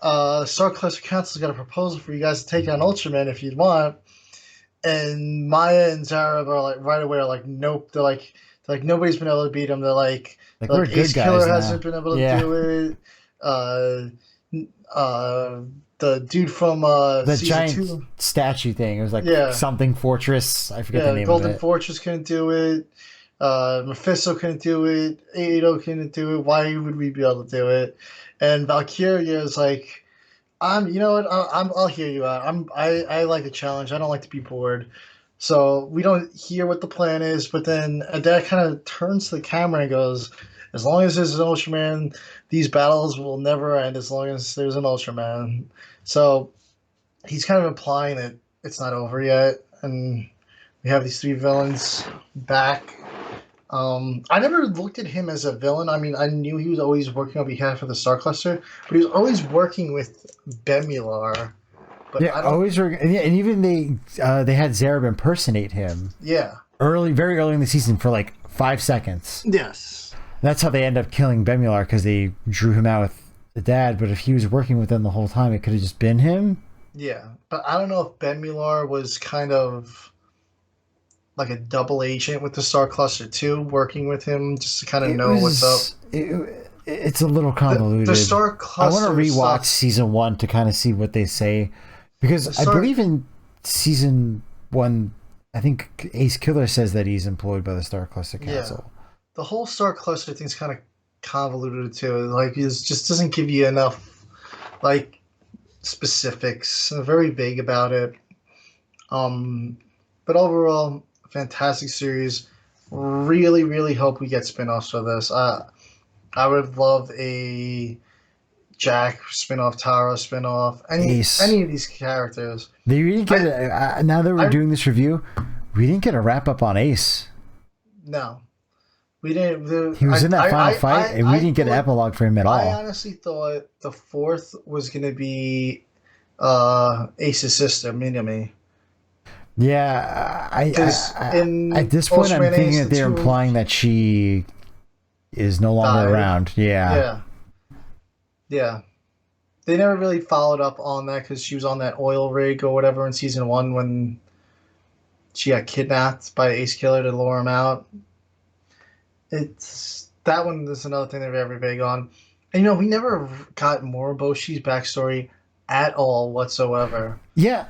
Star Cluster Council's got a proposal for you guys to take on Ultraman if you'd want. And Maya and Zarab are like right away are like, nope. They're like nobody's been able to beat him. They're like we're good Ace guys Killer now. hasn't been able to do it. The dude from The season giant 2. statue thing. It was like something fortress. I forget the name Golden of it. Fortress couldn't do it. Mephisto couldn't do it. Ado couldn't do it. Why would we be able to do it? And Valkyria is like, you know what? I'll hear you out. I like a challenge. I don't like to be bored. So we don't hear what the plan is, but then Adad kind of turns to the camera and goes, as long as there's an Ultraman, these battles will never end as long as there's an Ultraman. So he's kind of implying that it's not over yet, and we have these three villains back. I never looked at him as a villain. I mean, I knew he was always working on behalf of the Star Cluster, but he was always working with Bemular. But Yeah, always, and even they had Zerub impersonate him. Yeah. Very early in the season for like 5 seconds. Yes. That's how they end up killing Bemular, because they drew him out with the dad. But if he was working with them the whole time, it could have just been him. Yeah, but I don't know if Bemular was kind of like a double agent with the Star Cluster too, working with him just to kind of know what's up. It's a little convoluted. The Star Cluster. I want to rewatch season 1 to kind of see what they say, because I believe in season 1, I think Ace Killer says that he's employed by the Star Cluster Council. Yeah. The whole Star Cluster thing's kind of convoluted too. Like, it just doesn't give you enough like specifics. Very vague about it. But overall, fantastic series. Really, really hope we get spin-offs for this. I would love a Jack spin-off, Tara spin-off, any of these characters. They didn't get now that we're doing this review, we didn't get a wrap-up on Ace. No. We didn't. He was in that final fight, and we didn't get an epilogue for him at all. I honestly thought the fourth was going to be Ace's sister, Minami. Yeah, at this point, I'm thinking that they're implying that she is no longer around. Yeah. They never really followed up on that because she was on that oil rig or whatever in season 1 when she got kidnapped by Ace Killer to lure him out. It's that one is another thing they're very big on. And we never got Moriboshi's backstory at all whatsoever. Yeah,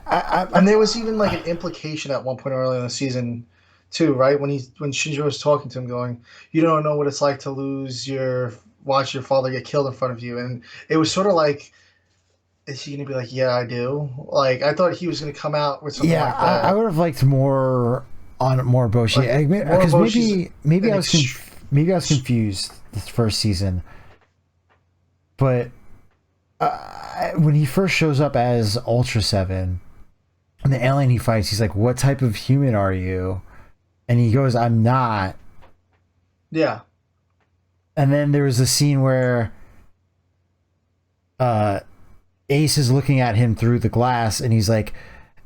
and there was even like an implication at one point early in the season too, right? When Shinjo was talking to him, going, "You don't know what it's like to watch your father get killed in front of you," and it was sort of like, is he gonna be like, "Yeah, I do"? Like, I thought he was gonna come out with something like that. I would have liked more on Moriboshi, because maybe I was confused this first season, but when he first shows up as Ultra 7 and the alien he fights, he's like, "What type of human are you?" And he goes, "I'm not." Yeah. And then there was a scene where Ace is looking at him through the glass, and he's like,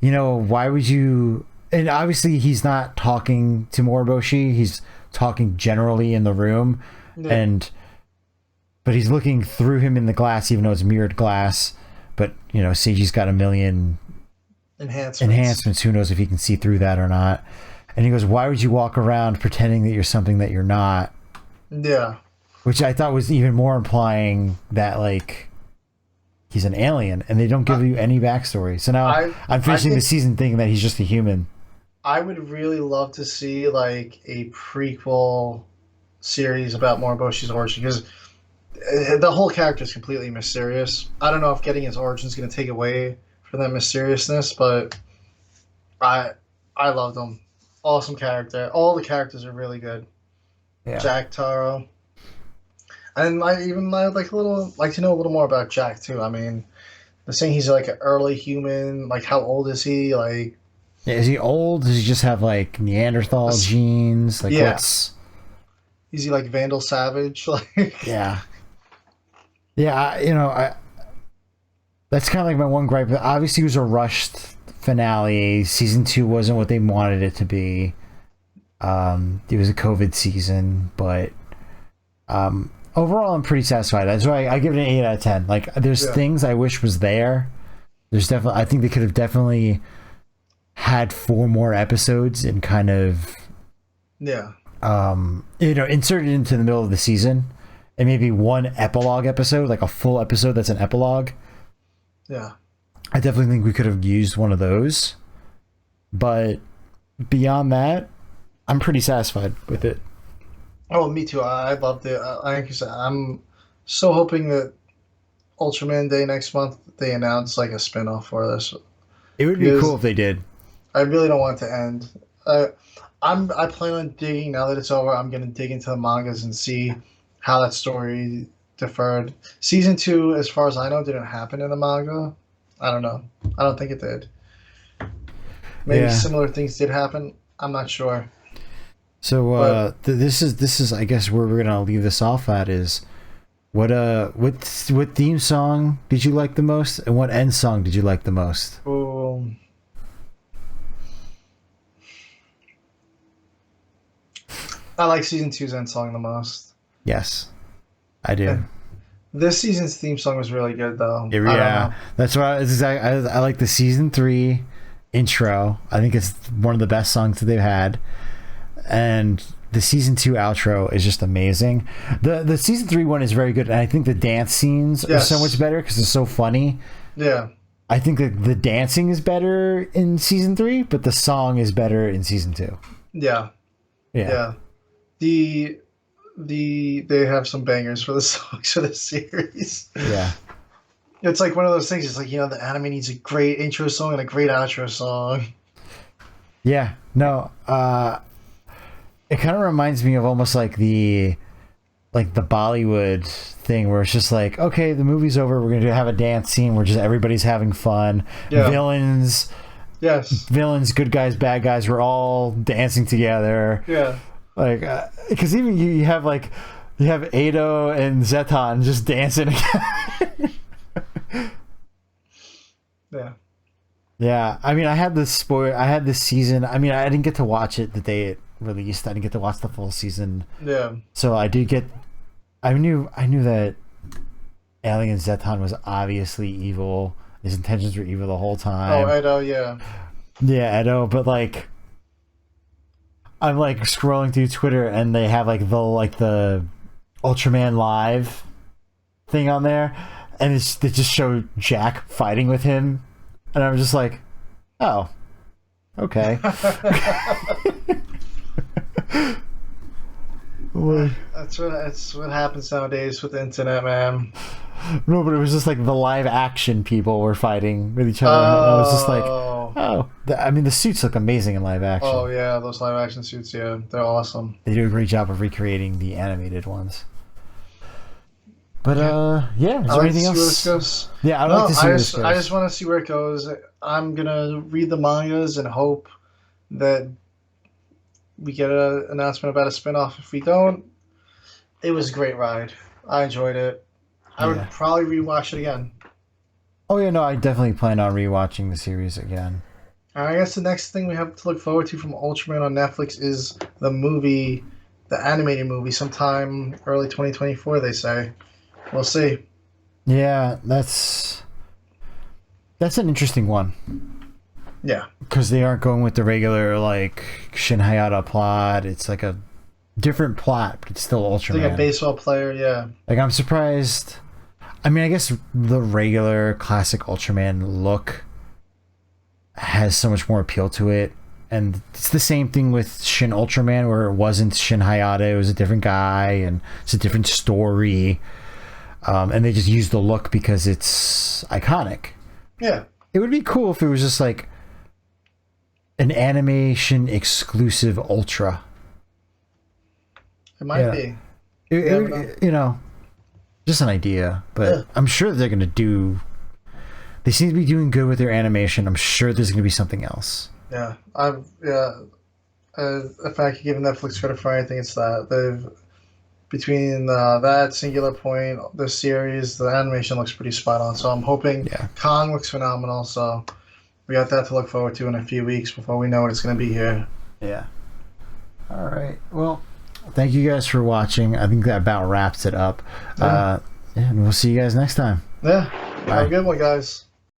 "Why would you?" And obviously he's not talking to Moriboshi, he's talking generally in the room. Yeah. But he's looking through him in the glass, even though it's mirrored glass. But Seiji's got a million enhancements. Who knows if he can see through that or not? And he goes, "Why would you walk around pretending that you're something that you're not?" Yeah. Which I thought was even more implying that, like, he's an alien, and they don't give you any backstory. So now I'm finishing the season thinking that he's just a human. I would really love to see like a prequel series about Moriboshi's origin, because the whole character is completely mysterious. I don't know if getting his origin is going to take away from that mysteriousness, but I loved him. Awesome character. All the characters are really good. Yeah. Jack, Taro. And I'd like to know a little more about Jack too. I mean, they're saying he's like an early human. Like, how old is he? Like, yeah, is he old? Does he just have like Neanderthal genes? Like, what's? Is he like Vandal Savage? Like, yeah. That's kind of like my one gripe. Obviously, it was a rushed finale. Season 2 wasn't what they wanted it to be. It was a COVID season, but overall, I'm pretty satisfied. That's why I give it an 8 out of 10. Like, there's things I wish was there. I think they could have definitely had 4 more episodes and kind of inserted into the middle of the season, and maybe one epilogue episode, like a full episode that's an epilogue. Yeah, I definitely think we could have used one of those, but beyond that, I'm pretty satisfied with it. Oh, me too. I loved it. Like you said, I'm so hoping that Ultraman Day next month they announce like a spin-off for this. It would be cool if they did. I really don't want it to end. I plan on digging, now that it's over, I'm going to dig into the mangas and see how that story differed. Season 2, as far as I know, didn't happen in the manga. I don't know. I don't think it did. Maybe Yeah. similar things did happen. I'm not sure. So But this is I guess where we're gonna leave this off at is what theme song did you like the most, and what end song did you like the most? um, I like season two's end song the most. Yes, I do. This season's theme song was really good, though. Yeah, I don't know. that's what I like the season 3 intro. I think it's one of the best songs that they've had, and the season 2 outro is just amazing. The season 3 one is very good, and I think the dance scenes are so much better because it's so funny. Yeah. I think that the dancing is better in season 3, but the song is better in season 2. Yeah. Yeah. They have some bangers for the songs for the series. Yeah. It's like one of those things. It's like, the anime needs a great intro song and a great outro song. Yeah. No. It kind of reminds me of almost like the Bollywood thing where it's just like, okay, the movie's over, we're gonna have a dance scene where just everybody's having fun. Yeah. Villains, good guys, bad guys, we're all dancing together. Yeah. Like, because even you have Ado and Zetan just dancing. Yeah. Yeah, I mean, I had this season. I mean, I didn't get to watch it the day it released. I didn't get to watch the full season. Yeah. So I did get. I knew that Alien Zetan was obviously evil. His intentions were evil the whole time. Oh, Edo, yeah. Yeah, Edo, but like, I'm like scrolling through Twitter and they have like the Ultraman live thing on there, and they just show Jack fighting with him, and I was just like, oh, okay. That's what happens nowadays with the internet, man. No, but it was just like the live action people were fighting with each other. And I was just like, oh. I mean, the suits look amazing in live action. Oh, yeah, those live action suits, yeah. They're awesome. They do a great job of recreating the animated ones. But, yeah. Is there anything else? Where this goes. Yeah, I'd like to see where this goes. I just want to see where it goes. I'm going to read the mangas and hope that we get an announcement about a spinoff. If we don't, it was a great ride. I enjoyed it. I would probably rewatch it again. Oh, yeah, no, I definitely plan on rewatching the series again. And I guess the next thing we have to look forward to from Ultraman on Netflix is the movie, the animated movie, sometime early 2024, they say. We'll see. Yeah, that's an interesting one. Yeah. Because they aren't going with the regular, like, Shin Hayata plot. It's like a different plot, but it's still Ultraman. Like a baseball player, yeah. Like, I'm surprised. I mean, I guess the regular classic Ultraman look has so much more appeal to it. And it's the same thing with Shin Ultraman, where it wasn't Shin Hayata, it was a different guy, and it's a different story. And they just use the look because it's iconic. Yeah. It would be cool if it was just like an animation exclusive Ultra. It might be. You know, just an idea, but I'm sure they're going to do. They seem to be doing good with their animation. I'm sure there's going to be something else. Yeah, if I could give Netflix credit for anything, it's that between that Singular Point, the series, the animation looks pretty spot on. So I'm hoping Kong looks phenomenal. So we got that to look forward to in a few weeks before we know what it's going to be here. Yeah. All right. Well, thank you guys for watching. I think that about wraps it up. And we'll see you guys next time. Yeah. Bye. Have a good one, guys.